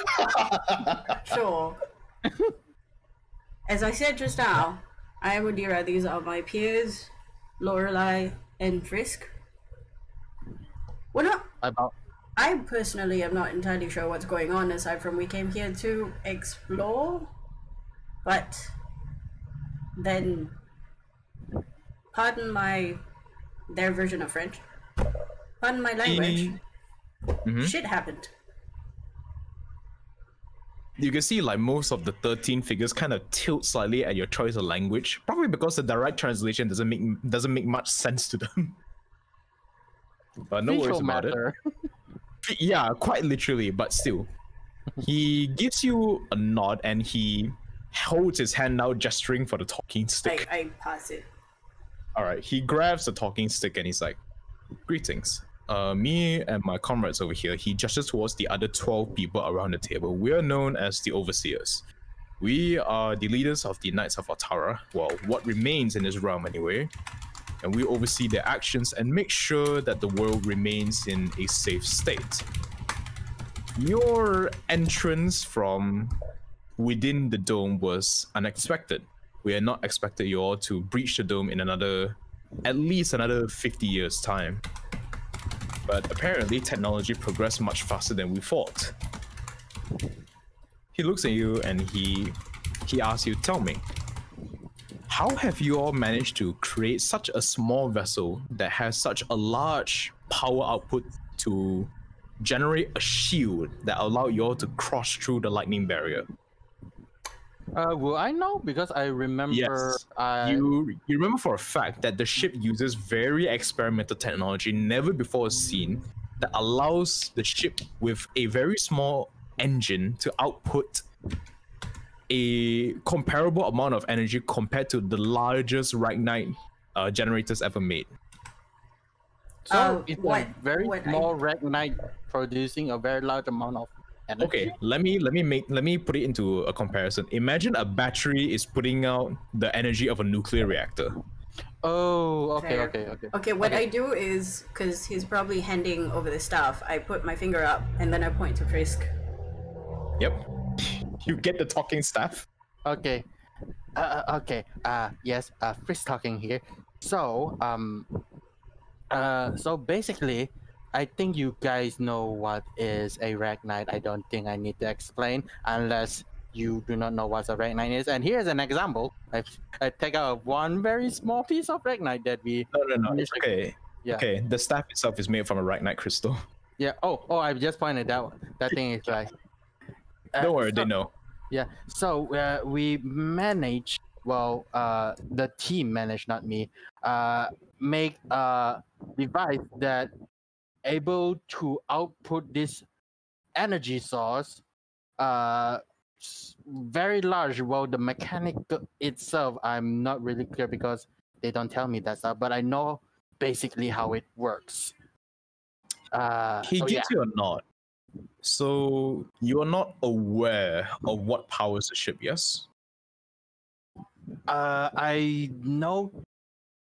Sure. As I said just now, I am Udira. These are my peers, Lorelei and Frisk. We're not. I personally am not entirely sure what's going on, aside from we came here to explore. But then, pardon their version of French. Pardon my language. Shit happened. You can see like most of the 13 figures kind of tilt slightly at your choice of language, probably because the direct translation doesn't make much sense to them. But no worries about it. Yeah, quite literally, but still. He gives you a nod and he holds his hand out, gesturing for the talking stick. I pass it. Alright, he grabs the talking stick and he's like, "Greetings. Me and my comrades over here," he gestures towards the other 12 people around the table. We are known as the Overseers. We are the leaders of the Knights of Altara, well, what remains in this realm anyway. And we oversee their actions and make sure that the world remains in a safe state. Your entrance from within the dome was unexpected. We had not expected you all to breach the dome in at least another 50 years' time. But apparently technology progressed much faster than we thought. He looks at you and he asks you, "Tell me, how have you all managed to create such a small vessel that has such a large power output to generate a shield that allow you all to cross through the lightning barrier. Will I know? Because I remember. Yes. You remember for a fact that the ship uses very experimental technology never before seen that allows the ship with a very small engine to output a comparable amount of energy compared to the largest Ragnite generators ever made. So it's a very small Ragnite producing a very large amount of energy. Okay, let me put it into a comparison. Imagine a battery is putting out the energy of a nuclear reactor. Oh, okay, Fair. okay, okay. Okay, what I do is, because he's probably handing over the stuff, I put my finger up and then I point to Frisk. Yep. You get the talking staff. Okay. Okay. Yes. Frisk talking here. So, so basically, I think you guys know what is a Ragnite. I don't think I need to explain unless you do not know what a Ragnite is. And here's an example. I take out one very small piece of Ragnite that we. No. It's okay. Yeah. Okay. The staff itself is made from a Ragnite crystal. Yeah. Oh. I just pointed out that thing is like. Don't worry, they know. Yeah. So we managed. Well, the team managed, not me. Make a device that able to output this energy source. Very large. Well, the mechanic itself, I'm not really clear because they don't tell me that stuff. But I know basically how it works. He gives you a nod. So you are not aware of what powers the ship, yes? I know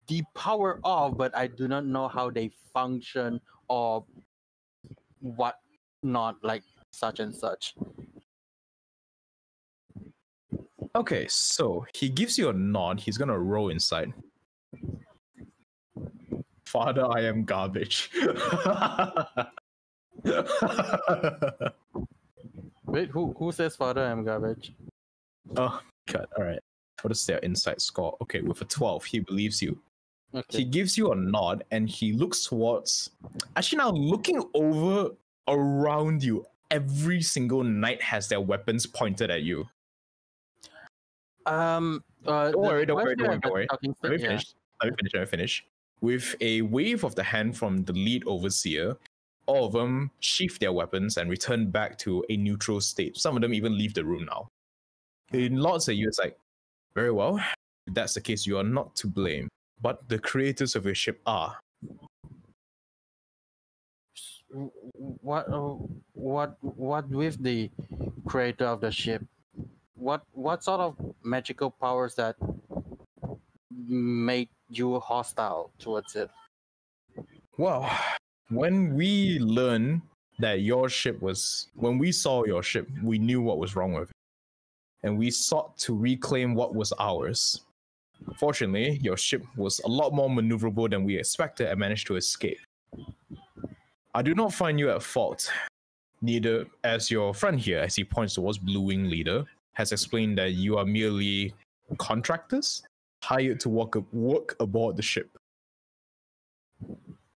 the power of, but I do not know how they function or what not, like such and such. Okay, so he gives you a nod. He's gonna roll inside. Father, I am garbage. Wait, who says father I'm garbage? Oh god, alright. What is their insight score? Okay, with a 12, he believes you. Okay. He gives you a nod and he looks towards, actually now looking over around you, every single knight has their weapons pointed at you. Don't worry. Let me finish. With a wave of the hand from the lead overseer, all of them sheath their weapons and return back to a neutral state. Some of them even leave the room now. He nods at you, it's like, very well. If that's the case, you are not to blame. But the creators of your ship are. What with the creator of the ship? What sort of magical powers that make you hostile towards it? Well, when we learned that your ship was, when we saw your ship, we knew what was wrong with it. And we sought to reclaim what was ours. Fortunately, your ship was a lot more maneuverable than we expected and managed to escape. I do not find you at fault, neither as your friend here, as he points towards Blue Wing Leader, has explained that you are merely contractors hired to work aboard the ship.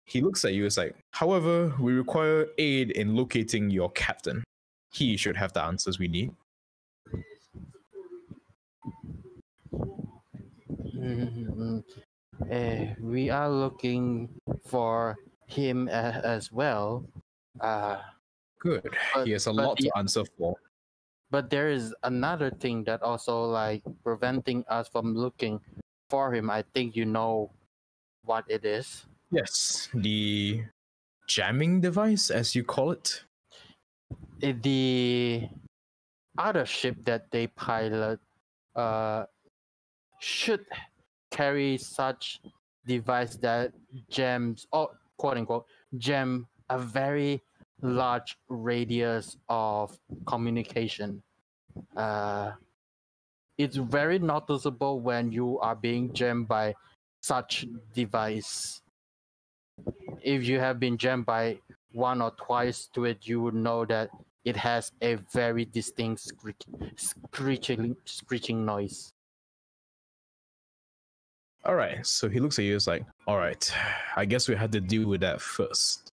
He looks at you as like, however, we require aid in locating your captain. He should have the answers we need. We are looking for him as well. Good. He has a lot to answer for. But there is another thing that also like preventing us from looking for him. I think you know what it is. Yes, the jamming device, as you call it. The other ship that they pilot should carry such device that jams, or quote unquote, jam a very large radius of communication. It's very noticeable when you are being jammed by such device. If you have been jammed by one or twice to it, you would know that it has a very distinct screeching noise. All right, so he looks at you, it's like, all right, I guess we had to deal with that first.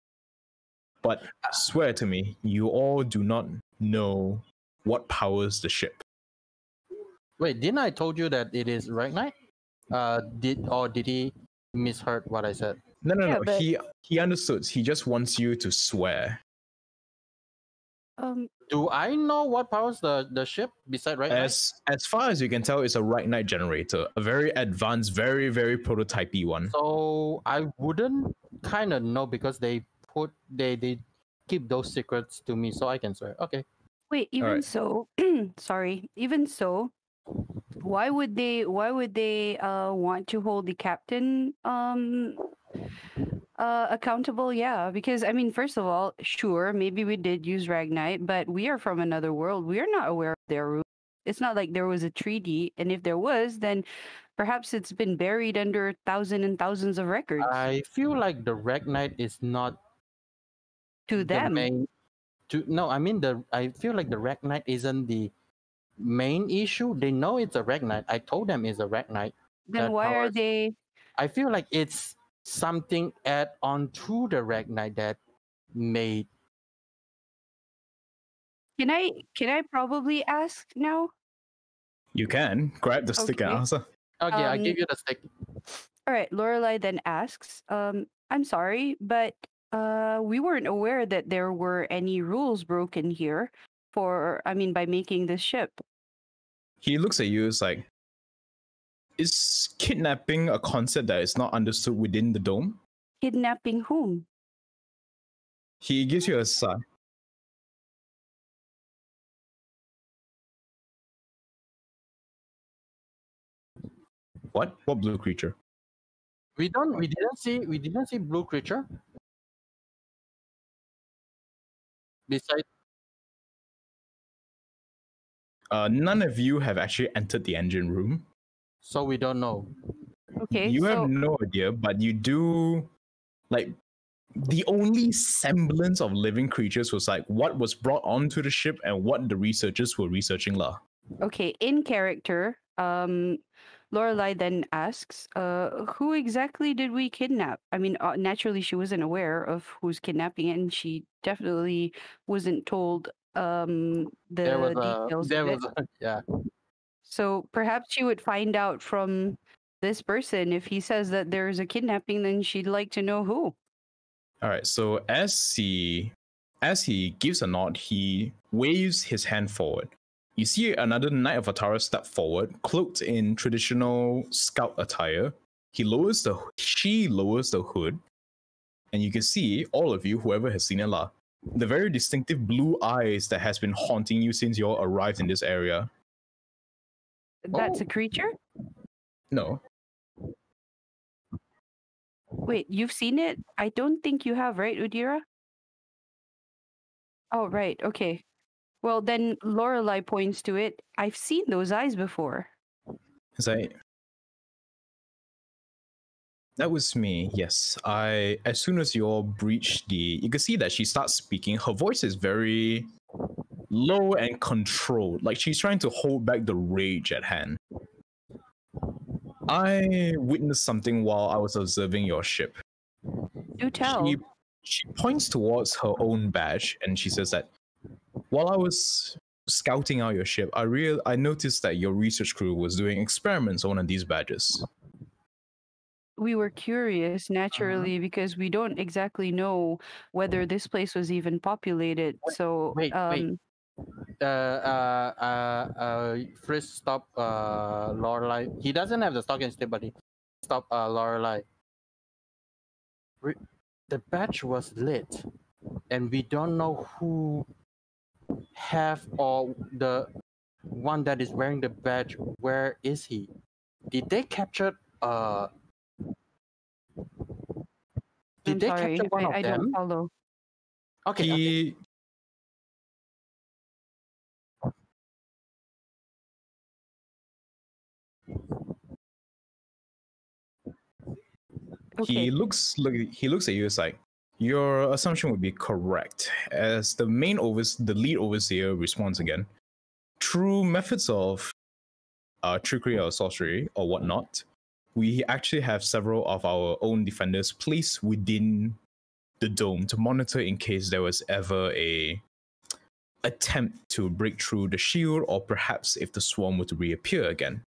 But swear to me, you all do not know what powers the ship. Wait, didn't I told you that it is Knight? Did he misheard what I said? No. But... He understood. He just wants you to swear. Do I know what powers the ship beside Knight? As far as you can tell, it's a Knight generator, a very advanced, very, very prototypey one. So I wouldn't kind of know because they keep those secrets to me, so I can swear. Okay. Wait, so, sorry. Even so, why would they want to hold the captain accountable? Yeah, because I mean, first of all, sure, maybe we did use Ragnite, but we are from another world. We are not aware of their rules. It's not like there was a treaty, and if there was, then perhaps it's been buried under thousands and thousands of records. I feel like the Ragnite is not to them. I feel like the Ragnite isn't the main issue. They know it's a Ragnite. I told them it's a Ragnite. Then why are they? I feel like it's something add on to the Ragnite that made. Can I probably ask now? You can grab the stick and answer. Okay, I give you the stick. All right, Lorelai then asks, I'm sorry, but we weren't aware that there were any rules broken here by making this ship. He looks at you, it's like, is kidnapping a concept that is not understood within the dome? Kidnapping whom? He gives you a sigh. What? What blue creature? We didn't see blue creature. Besides, none of you have actually entered the engine room, so we don't know. Okay, you have no idea, but you do. Like, the only semblance of living creatures was like what was brought onto the ship and what the researchers were researching. Okay, in character, Lorelai then asks, who exactly did we kidnap? I mean, naturally she wasn't aware of who's kidnapping it, and she definitely wasn't told the details. Yeah. So perhaps she would find out from this person. If he says that there's a kidnapping, then she'd like to know who. All right, so as he gives a nod, he waves his hand forward. You see another Knight of Altara step forward, cloaked in traditional scout attire. She lowers the hood, and you can see, all of you, whoever has seen it, the very distinctive blue eyes that has been haunting you since you all arrived in this area. That's a creature? No. Wait, you've seen it? I don't think you have, right, Udira? Oh, right, okay. Well, then Lorelai points to it. I've seen those eyes before. It's like, that was me, yes. As soon as you all breach you can see that she starts speaking. Her voice is very low and controlled. Like she's trying to hold back the rage at hand. I witnessed something while I was observing your ship. Do tell. She points towards her own badge and she says that, while I was scouting out your ship, I noticed that your research crew was doing experiments on one of these badges. We were curious, naturally, because we don't exactly know whether this place was even populated. So, wait. Frisk stop Lorelai. He doesn't have the stock and step, but he stop Lorelai. The badge was lit, and we don't know who have or the one that is wearing the badge. Where is he? Did they capture Did they capture one of them? I don't follow. Okay. He looks at you. It's like, your assumption would be correct. As the lead overseer responds again, through methods of trickery or sorcery or whatnot, we actually have several of our own defenders placed within the dome to monitor in case there was ever a attempt to break through the shield, or perhaps if the swarm were to reappear again.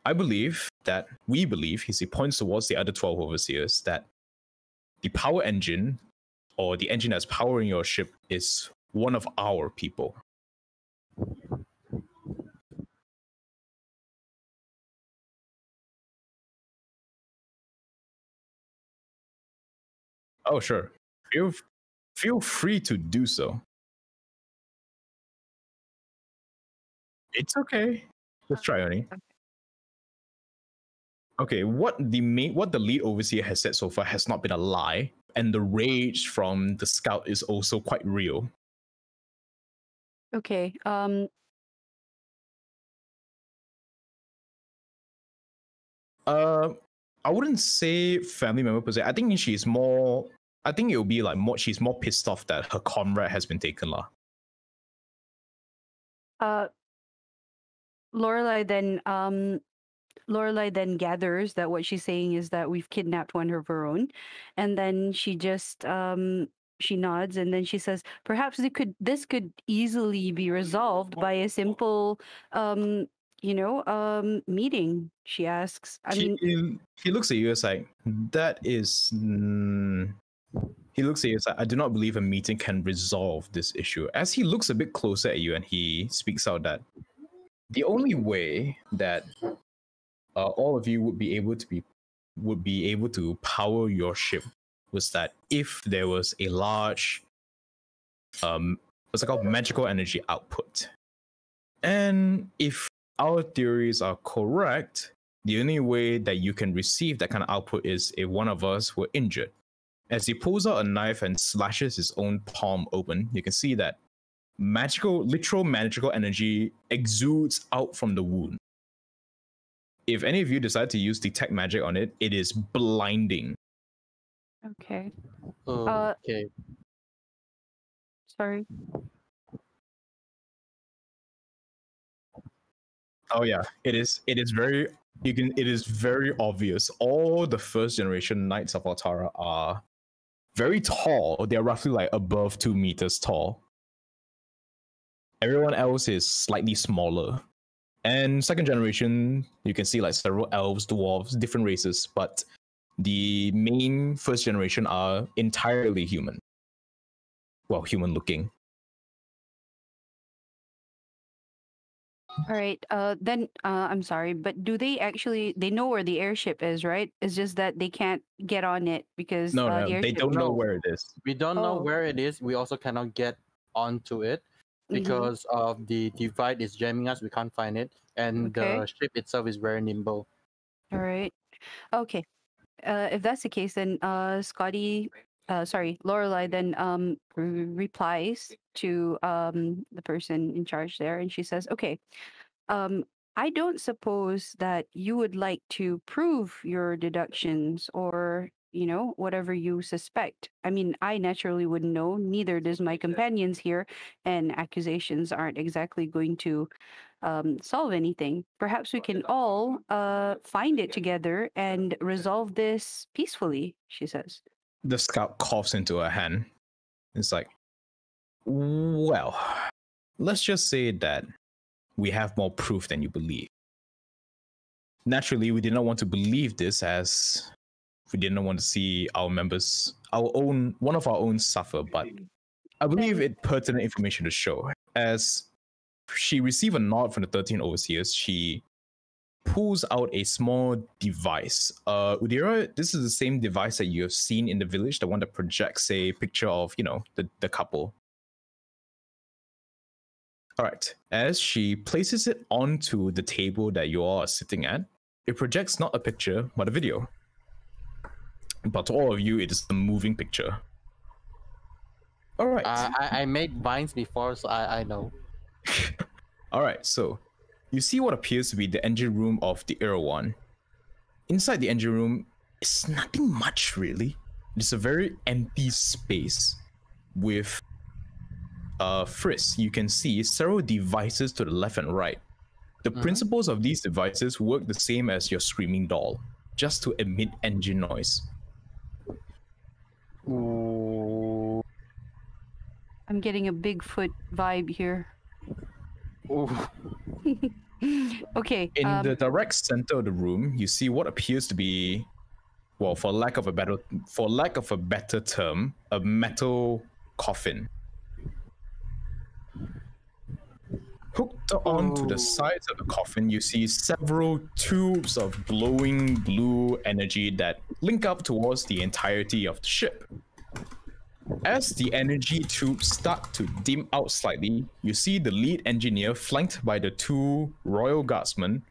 We believe, he points towards the other 12 overseers, that the power engine, or the engine that's powering your ship, is one of our people. Oh, sure. Feel free to do so. It's okay. Just try, Oni. Okay, what the lead overseer has said so far has not been a lie, and the rage from the scout is also quite real. Okay. I wouldn't say family member per se. I think she's more. I think it'll be like more. She's more pissed off that her comrade has been taken, lah. Lorelai then gathers that what she's saying is that we've kidnapped one of her own, and then she just she nods, and then she says, perhaps this could easily be resolved by a simple meeting. She asks. He looks at you as like, that is. He looks at you as like, I do not believe a meeting can resolve this issue. As he looks a bit closer at you, and he speaks out that the only way that all of you would be able to power your ship was that if there was a large what's it called, magical energy output. And if our theories are correct, the only way that you can receive that kind of output is if one of us were injured. As he pulls out a knife and slashes his own palm open, you can see that literal magical energy exudes out from the wound. If any of you decide to use detect magic on it, it is blinding. Okay. Okay. Sorry. Oh yeah, it is very obvious. All the first generation Knights of Altara are very tall. They're roughly like above 2 meters tall. Everyone else is slightly smaller. And second generation, you can see like several elves, dwarves, different races, but the main first generation are entirely human. Well, human looking. All right. Then I'm sorry, but do they know where the airship is, right? It's just that they can't get on it because No, the airship... they don't know where it is. We don't know where it is. We also cannot get onto it because of the divide is jamming us. We can't find it, and the ship itself is very nimble. All right. Okay. If that's the case, then Lorelai then replies to the person in charge there, and she says, okay, I don't suppose that you would like to prove your deductions or whatever you suspect. I mean, I naturally wouldn't know, neither does my companions here, and accusations aren't exactly going to solve anything. Perhaps we can all find it together and resolve this peacefully, she says. The scout coughs into her hand. It's like, well, let's just say that we have more proof than you believe. Naturally, we did not want to believe this, as we didn't want to see our members, one of our own suffer, but I believe it pertinent information to show. As she received a nod from the 13 overseers, she pulls out a small device. Udira, this is the same device that you have seen in the village, the one that projects a picture of, the couple. All right. As she places it onto the table that you all are sitting at, it projects not a picture, but a video. But to all of you, it is a moving picture. All right. I made vines before, so I know. All right, so you see what appears to be the engine room of the Erewhon. Inside the engine room is nothing much, really. It's a very empty space with Frisk. You can see several devices to the left and right. The principles of these devices work the same as your screaming doll, just to emit engine noise. I'm getting a Bigfoot vibe here. Ooh. Okay. In the direct center of the room, you see what appears to be, well, for lack of a better term, a metal coffin. Hooked onto the sides of the coffin, you see several tubes of glowing blue energy that link up towards the entirety of the ship. As the energy tubes start to dim out slightly, you see the lead engineer, flanked by the two royal guardsmen,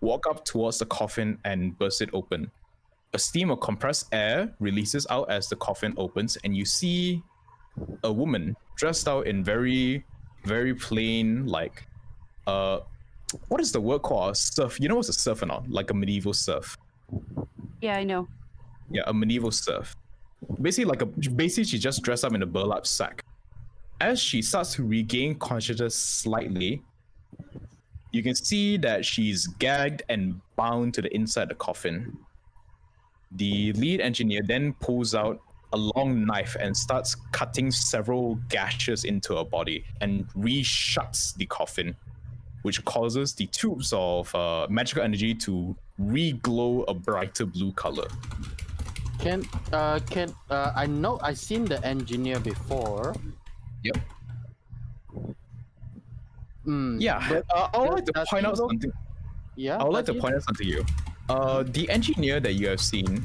walk up towards the coffin and burst it open. A stream of compressed air releases out as the coffin opens, and you see a woman dressed out in very, very plain, like, what is the word called? Serf. You know what's a serf or not? Like a medieval serf. Yeah, I know. Yeah, a medieval serf. Basically she's just dressed up in a burlap sack. As she starts to regain consciousness slightly, you can see that she's gagged and bound to the inside of the coffin. The lead engineer then pulls out a long knife and starts cutting several gashes into her body and reshuts the coffin, which causes the tubes of magical energy to re-glow a brighter blue color. I know I've seen the engineer before. Yep. Yeah, but I would like to point out something. Yeah. I would like to point out something to you. The engineer that you have seen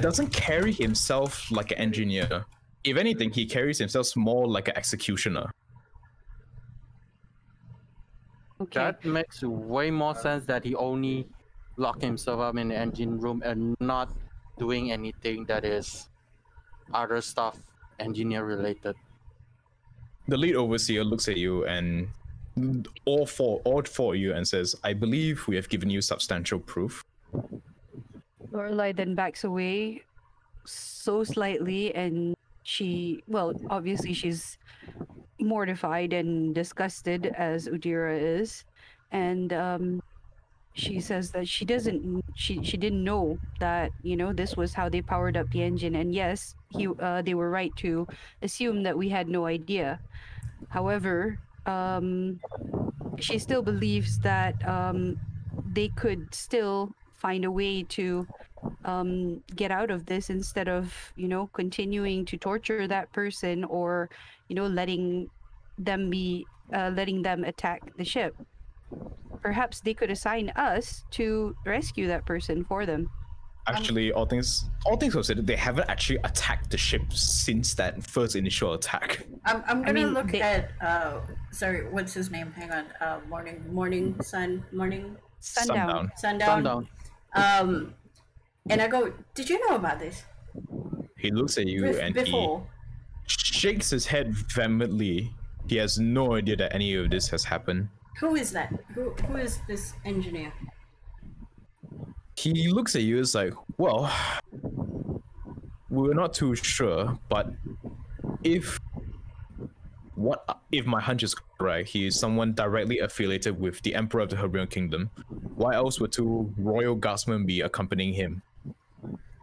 doesn't carry himself like an engineer. If anything, he carries himself more like an executioner. Okay. That makes way more sense that he only locked himself up in the engine room and not doing anything that is other stuff engineer related. The lead overseer looks at you and all four of you and says, "I believe we have given you substantial proof." Lorelai then backs away so slightly, and obviously she's mortified and disgusted as Udira is, and she says that she didn't know that this was how they powered up the engine, and yes, they were right to assume that we had no idea. However, she still believes that they could still find a way to get out of this instead of continuing to torture that person or letting them attack the ship. Perhaps they could assign us to rescue that person for them. Actually, all things considered, they haven't actually attacked the ship since that first initial attack. I'm gonna look at sorry, what's his name? Hang on. Sundown. And I go, did you know about this? He looks at you and before. He shakes his head vehemently. He has no idea that any of this has happened. Who is that? Who is this engineer? He looks at you as like, well, we're not too sure, but if my hunch is correct, he is someone directly affiliated with the Emperor of the Hebridean Kingdom. Why else would two royal guardsmen be accompanying him?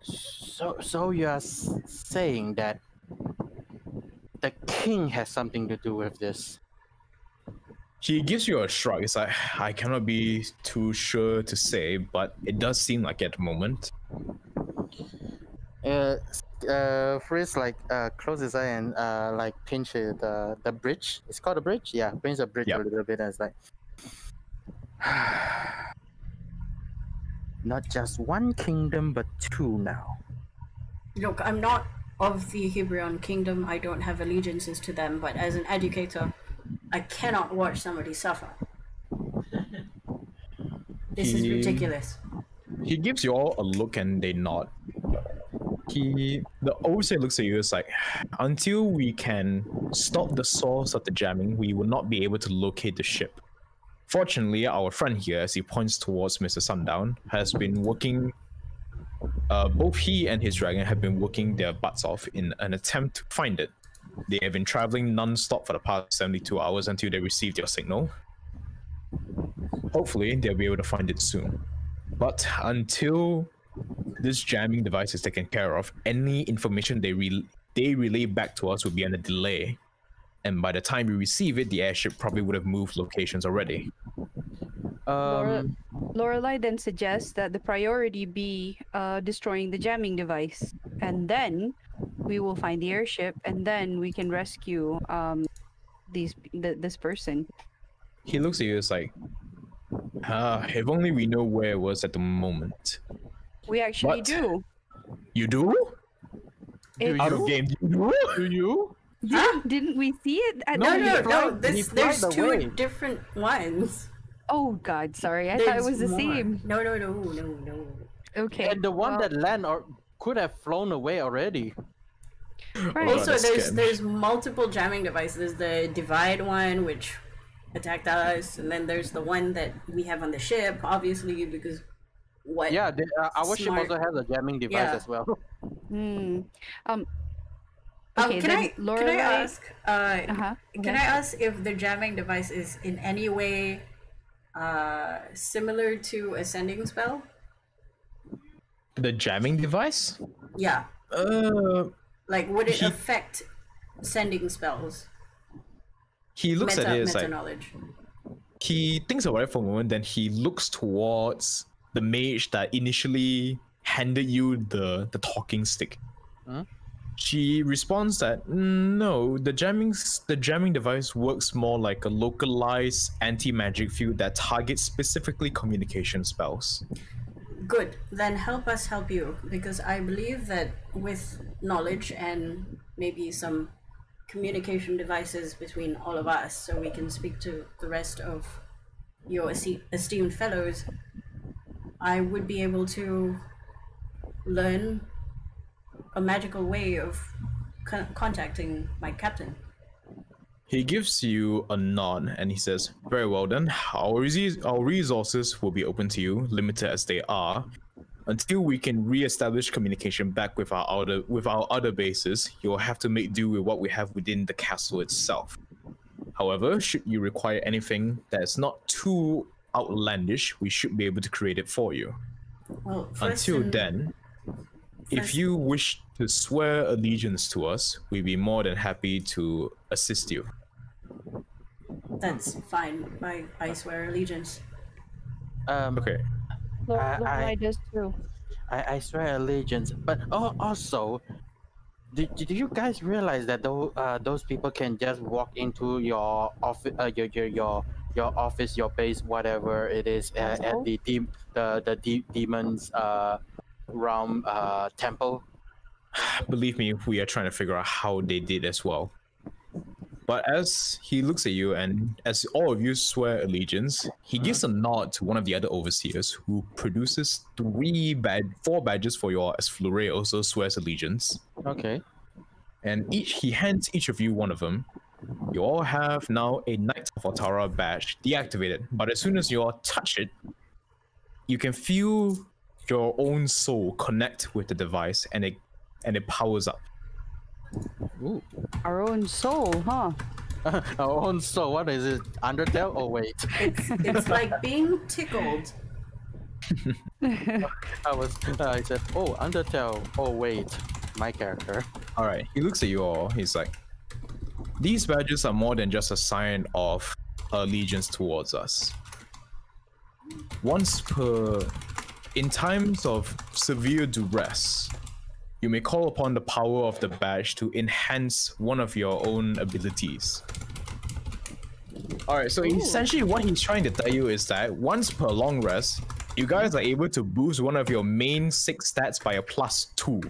So you are saying that the king has something to do with this? He gives you a shrug. It's like, I cannot be too sure to say, but it does seem like at the moment. Frizz close his eye and pinch the bridge. It's called a bridge? Yeah, pinch the bridge a little bit and it's like not just one kingdom but two now. Look, I'm not of the Hebridean Kingdom. I don't have allegiances to them, but as an educator, I cannot watch somebody suffer. This is ridiculous. He gives you all a look and they nod. The overseer looks at you. It's like, until we can stop the source of the jamming, we will not be able to locate the ship. Fortunately, our friend here, as he points towards Mr. Sundown, has been working. Both he and his dragon have been working their butts off in an attempt to find it. They have been traveling non-stop for the past 72 hours until they received your signal. Hopefully, they'll be able to find it soon. But until this jamming device is taken care of, any information they relay back to us will be on a delay. and by the time we receive it, the airship probably would have moved locations already. Lorelai then suggests that the priority be destroying the jamming device, and then we will find the airship, and then we can rescue this person. He looks at you, it's like, if only we know where it was at the moment. We actually But- do. You do? It's- Out of game, you do? Do you? Didn't we see it? At No, the- he No, flied- he there's flied two away. different ones. Oh God, sorry. I thought it There's was the more. same. No. Okay. And the one well, that land or could have flown away already. right. Also, that's there's scary. multiple jamming devices. There's the divide one, which attacked us, and then there's the one that we have on the ship, obviously, because what? Yeah, our ship Smart. also has a jamming device Yeah. as well. Okay, can then I Lorelai- ask? Uh-huh. Can I ask if the jamming device is in any way similar to a sending spell? The jamming device? Yeah. Like, would it He- affect sending spells? He looks at it, it's Meta like, knowledge. he thinks about it for a moment, then he looks towards the mage that initially handed you the talking stick. Huh? She responds that no, the jamming device works more like a localized anti-magic field that targets specifically communication spells. Good. Then help us help you, because I believe that with knowledge and maybe some communication devices between all of us, so we can speak to the rest of your esteemed fellows, I would be able to learn a magical way of contacting my captain. He gives you a nod and he says, "Very well then. Our resources will be open to you, limited as they are, until we can re-establish communication back with our other bases. You'll have to make do with what we have within the castle itself. However, should you require anything that is not too outlandish, we should be able to create it for you. Well, first Until and- then, if first- you wish to swear allegiance to us, we'd be more than happy to assist you." That's fine. I swear allegiance. Okay. Lorelai does too. I swear allegiance. But also, did you guys realize that those people can just walk into your office, your office, your base, whatever it is, at the demon's realm temple? Believe me, we are trying to figure out how they did as well. But as he looks at you and as all of you swear allegiance, he gives a nod to one of the other overseers who produces 4 badges for you all as Fleury also swears allegiance. Okay. And he hands each of you one of them. You all have now a Knight of Altara badge deactivated, but as soon as you all touch it, you can feel your own soul connect with the device and it powers up. Ooh. Our own soul, huh? Our own soul. What is it? Undertale? Oh wait. It's like being tickled. I said, oh, Undertale. Oh wait, my character. All right, he looks at you all. He's like, "These badges are more than just a sign of allegiance towards us. In times of severe duress, you may call upon the power of the badge to enhance one of your own abilities." All right, so essentially what he's trying to tell you is that once per long rest, you guys are able to boost one of your main 6 stats by a +2.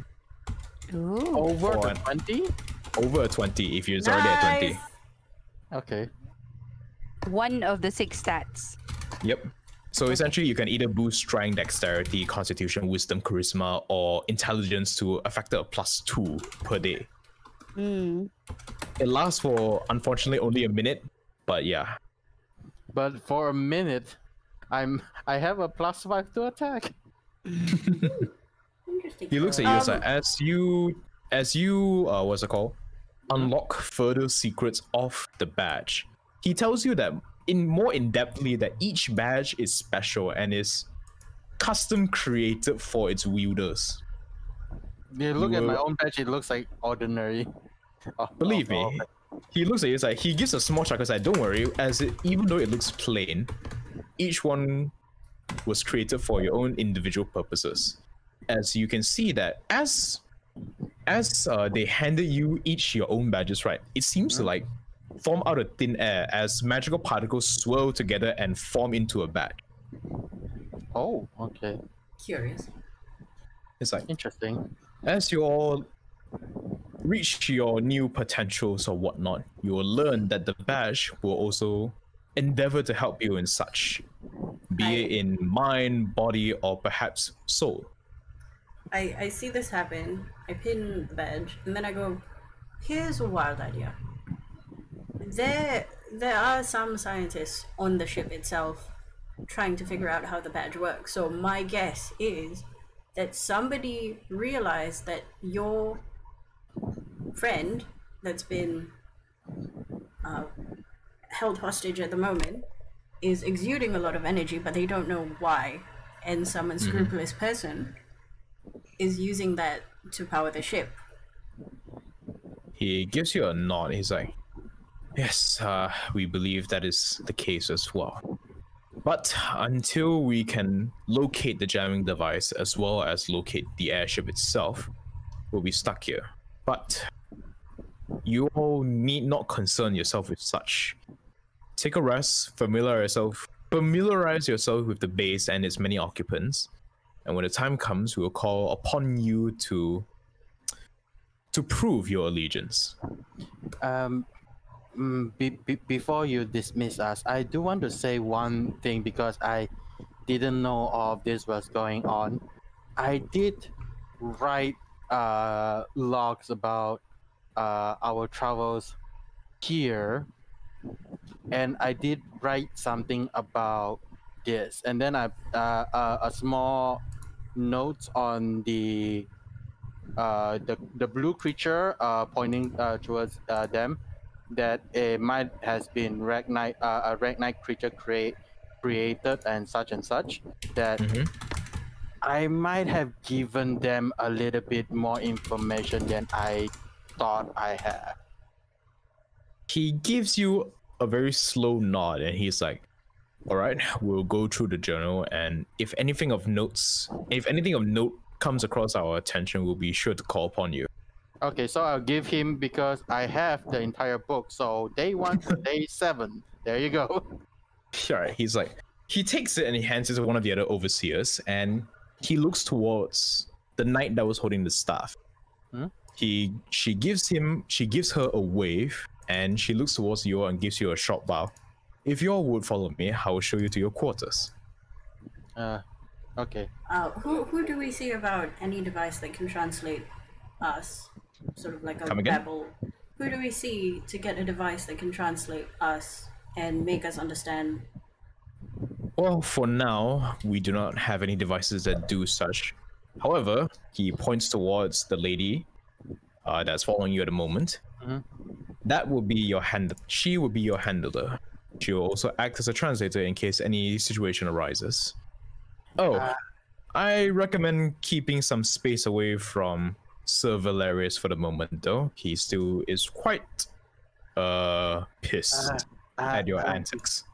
Ooh. Over Oh, the and- 20? Over a 20 if you're already at 20. Nice. Okay. One of the 6 stats. Yep. So essentially, you can either boost strength, dexterity, constitution, wisdom, charisma, or intelligence to a factor of +2 per day. It lasts for, unfortunately, only a minute, but yeah. But for a minute, I have a +5 to attack. Interesting. He looks at you as like, as you what's it called? Unlock further secrets of the badge. He tells you that more in-depthly that each badge is special and is custom created for its wielders. You look at my will- own badge, it looks like ordinary. Oh, Believe oh, me, He looks at you, like, he gives a small chuckle, like, don't worry, even though it looks plain, each one was created for your own individual purposes. As you can see that as they handed you each your own badges, right, it seems to like form out of thin air as magical particles swirl together and form into a badge. Oh, okay. Curious. It's like, Interesting. as you all reach your new potentials or whatnot, you will learn that the badge will also endeavor to help you in such, be it in mind, body, or perhaps soul. I see this happen. I pin the badge, and then I go, here's a wild idea. There are some scientists on the ship itself trying to figure out how the badge works. So my guess is that somebody realized that your friend that's been held hostage at the moment is exuding a lot of energy, but they don't know why. And some unscrupulous person is using that to power the ship. He gives you a nod. He's like, yes, we believe that is the case as well. But until we can locate the jamming device as well as locate the airship itself, we'll be stuck here. But you all need not concern yourself with such. Take a rest, familiarize yourself with the base and its many occupants, and when the time comes, we will call upon you to prove your allegiance. Before you dismiss us, I do want to say one thing because I didn't know all of this was going on. I did write logs about our travels here, and I did write something about this, and then I a small note on the blue creature pointing towards them, that it might has been a Knight creature created and such, that I might have given them a little bit more information than I thought I had. He gives you a very slow nod and he's like, all right, we'll go through the journal, and if anything of note comes across our attention, we'll be sure to call upon you. Okay, so I'll give him, because I have the entire book, so day 1 to day 7. There you go. Sure. He's like, he takes it and he hands it to one of the other overseers, and he looks towards the knight that was holding the staff. She gives her a wave, and she looks towards you and gives you a short bow. If you all would follow me, I will show you to your quarters. Okay. Who do we see about any device that can translate us? Sort of like a babble. Who do we see to get a device that can translate us and make us understand? Well, for now, we do not have any devices that do such. However, he points towards the lady that's following you at the moment. That will be your she will be your handler. She will also act as a translator in case any situation arises. I recommend keeping some space away from Sir Valerius for the moment, though. He still is quite pissed at your antics.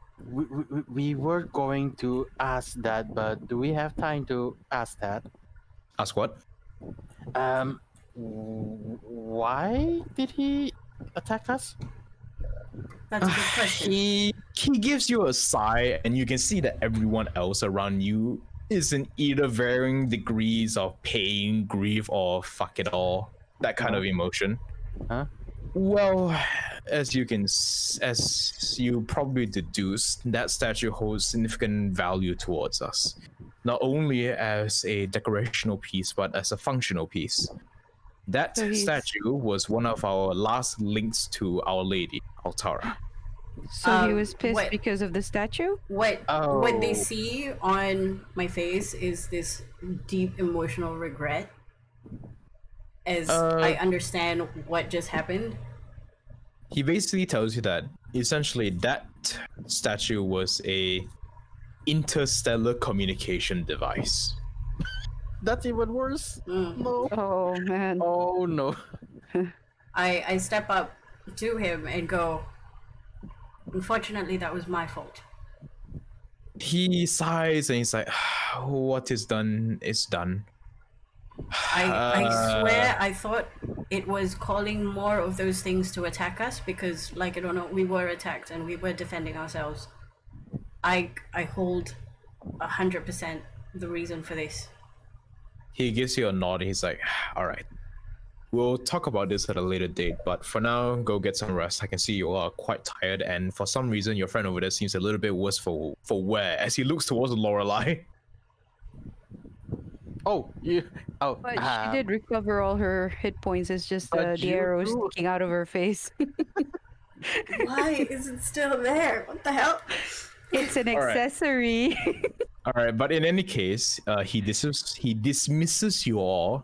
We were going to ask that, but do we have time to ask that? Ask what? Why did he attack us? That's a good question. He gives you a sigh, and you can see that everyone else around you is in either varying degrees of pain, grief, or fuck it all. That kind of emotion. Well, as you probably deduce, that statue holds significant value towards us. Not only as a decorational piece, but as a functional piece. That statue was one of our last links to Our Lady, Altara. So he was pissed because of the statue? What they see on my face is this deep emotional regret, as I understand what just happened. He basically tells you that essentially that statue was a interstellar communication device. That's even worse. No. Oh man. Oh no. I step up to him and go, unfortunately, that was my fault. He sighs and he's like, what is done is done. I swear I thought it was calling more of those things to attack us because, like, I don't know, we were attacked and we were defending ourselves. I hold 100% the reason for this. He gives you a nod. He's like, all right. We'll talk about this at a later date, but for now, go get some rest. I can see you are quite tired, and for some reason, your friend over there seems a little bit worse for wear as he looks towards Lorelei. Oh, you. Oh, But she did recover all her hit points. It's just the arrow sticking out of her face. Why is it still there? What the hell? It's an accessory. All right, but in any case, he dismisses you all,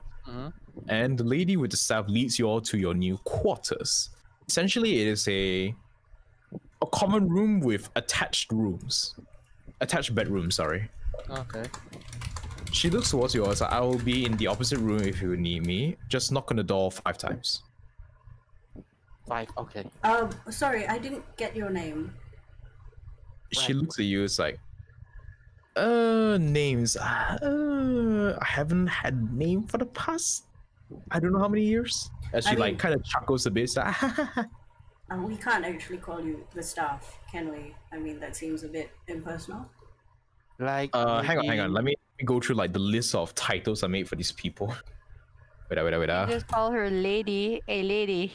and the lady with the staff leads you all to your new quarters. Essentially, it is a common room with attached bedrooms. Sorry. Okay. She looks towards you all. So I will be in the opposite room if you need me. Just knock on the door 5 times. 5. Okay. Sorry, I didn't get your name. She looks at you. It's like, names. I haven't had name for the past, I don't know how many years. As she like kind of chuckles a bit. So, we can't actually call you the staff, can we? I mean, that seems a bit impersonal. Like, hang on. Let me go through like the list of titles I made for these people. Wait. Just call her lady, a lady.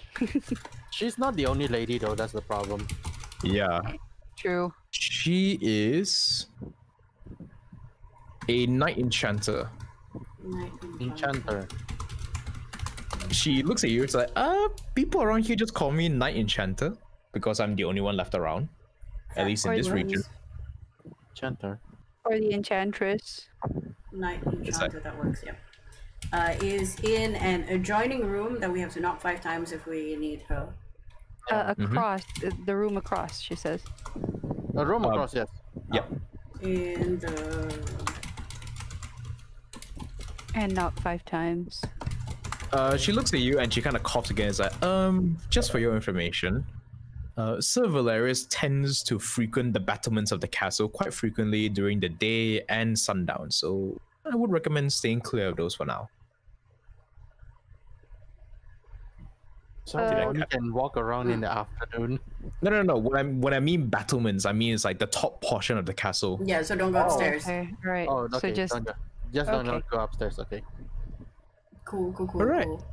She's not the only lady though. That's the problem. Yeah. True. She is a knight enchanter. Enchanter. She looks at you. It's like, people around here just call me knight enchanter because I'm the only one left around, at least in this region. Enchanter. Or the enchantress. Knight enchanter, that works. Yeah. Is in an adjoining room that we have to knock 5 times if we need her. Across the room across, she says. A room across, yes. Yep. In the. And knock 5 times. She looks at you and she kind of coughs again. It's like, just for your information, Sir Valerius tends to frequent the battlements of the castle quite frequently during the day and sundown, so I would recommend staying clear of those for now. So you can walk around in the afternoon. No. When I mean battlements, I mean it's like the top portion of the castle. Yeah, so don't go upstairs. Okay, right. Oh, okay. So don't go upstairs. Okay. Cool. All right. Cool.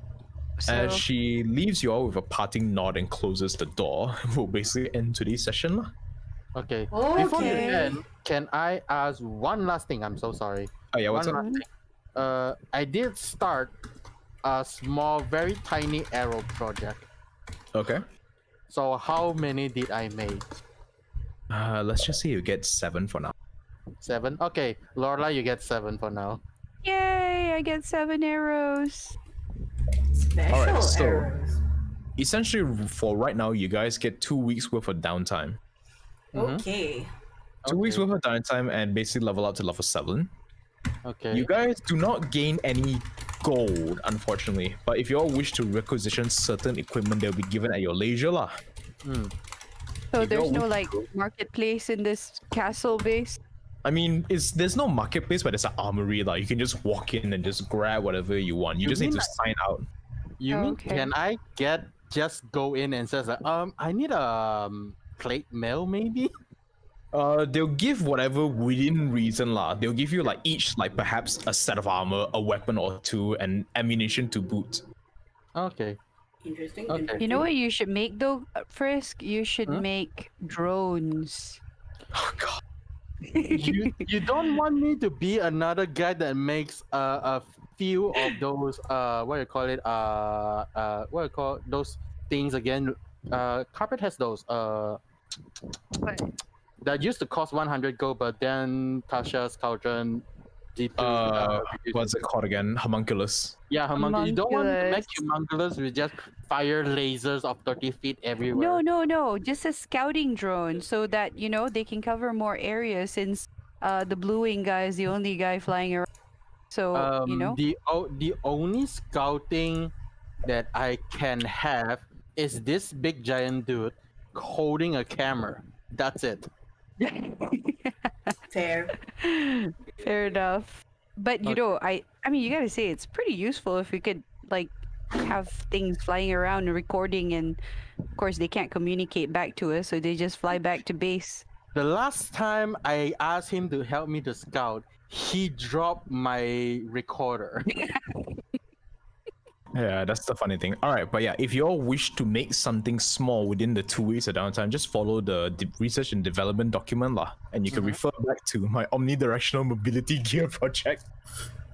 As So- she leaves you all with a parting nod and closes the door, we'll basically end today's session. Lah. Okay. Okay. Before you end, can I ask one last thing? I'm so sorry. Oh yeah, what's One up? last thing. I did start a small, very tiny arrow project. Okay. So how many did I make? Let's just say you get 7 for now. 7? Okay, Lorelai, you get 7 for now. Yay! I get 7 arrows. Special Alright, so- arrows. Essentially, for right now, you guys get 2 weeks worth of downtime. Okay. 2 weeks worth of downtime and basically level up to level 7. Okay. You guys do not gain any gold, unfortunately. But if you all wish to requisition certain equipment, they'll be given at your leisure, lah. So If there's you're no with- like marketplace in this castle base. I mean, there's no marketplace, but there's an armory, lah. You can just walk in and just grab whatever you want. You just need mean to sign out. You mean Okay. can I just go in and says like, I need a plate mail maybe? They'll give whatever within reason, lah. They'll give you like each, like perhaps a set of armor, a weapon or 2, and ammunition to boot. Okay. Interesting. Okay. interesting. You know what you should make though, Frisk? You should make drones. Oh god. you don't want me to be another guy that makes a few of those what do you call it what do you call those things again? Carpet has those But that used to cost 100 gold, but then Tasha's cauldron What's it called again? Homunculus. Yeah, homunculus. You don't want to make Homunculus. homunculus with just fire lasers of 30 feet everywhere. no, just a scouting drone so that you know they can cover more areas since the blue wing guy is the only guy flying around. So you know. the only scouting that I can have is this big giant dude holding a camera. That's it. Fair. Fair enough. But you know, I mean, you gotta say it's pretty useful if we could like have things flying around and recording, and of course they can't communicate back to us, so they just fly back to base. The last time I asked him to help me to scout, he dropped my recorder. Yeah, that's the funny thing. All right, but yeah, if you all wish to make something small within the 2 weeks of downtime, just follow the research and development document lah, and you can refer back to my omnidirectional mobility gear project.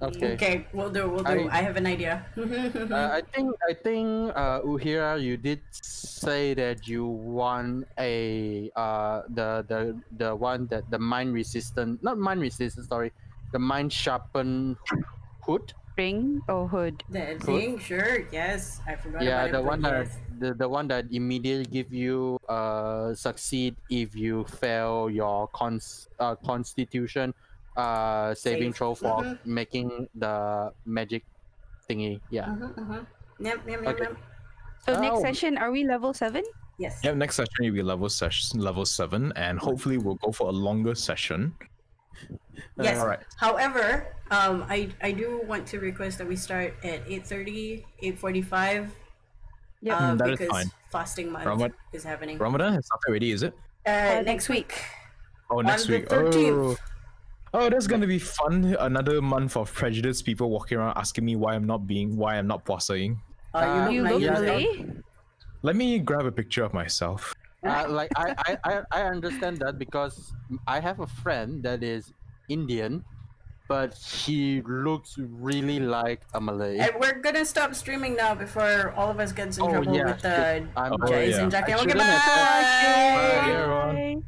Okay, we'll do. I have an idea. I think Uhira, you did say that you want a the one that the mind resistant, not mind resistant, sorry, the mind sharpened hood. Ring or hood? The thing, sure, yes. I forgot. Yeah, about the it, one but that yes. the one that immediately give you succeed if you fail your constitution saving Save. throw for making the magic thingy. Yeah. Yep. Okay. So next Oh. session, are we level 7? Yes. Yep, next session will be level 7, and hopefully we'll go for a longer session. Yes. Alright. However, I do want to request that we start at 8:30, 8:45. Yep. That is because fine. fasting month is happening. Ramadan has started already, is it? Next week. Oh, next On the week. 13th. Oh, that's gonna be fun. Another month of prejudiced people walking around asking me why I'm not puasing. You like look you- Malay? Let me grab a picture of myself. Like I understand that because I have a friend that is Indian, but he looks really like a Malay. And we're gonna stop streaming now before all of us gets in Oh, trouble yeah, with the shit. I'm- Jays yeah. and Jackie. I Okay, shouldn't have bye. said- Bye, everyone. Bye.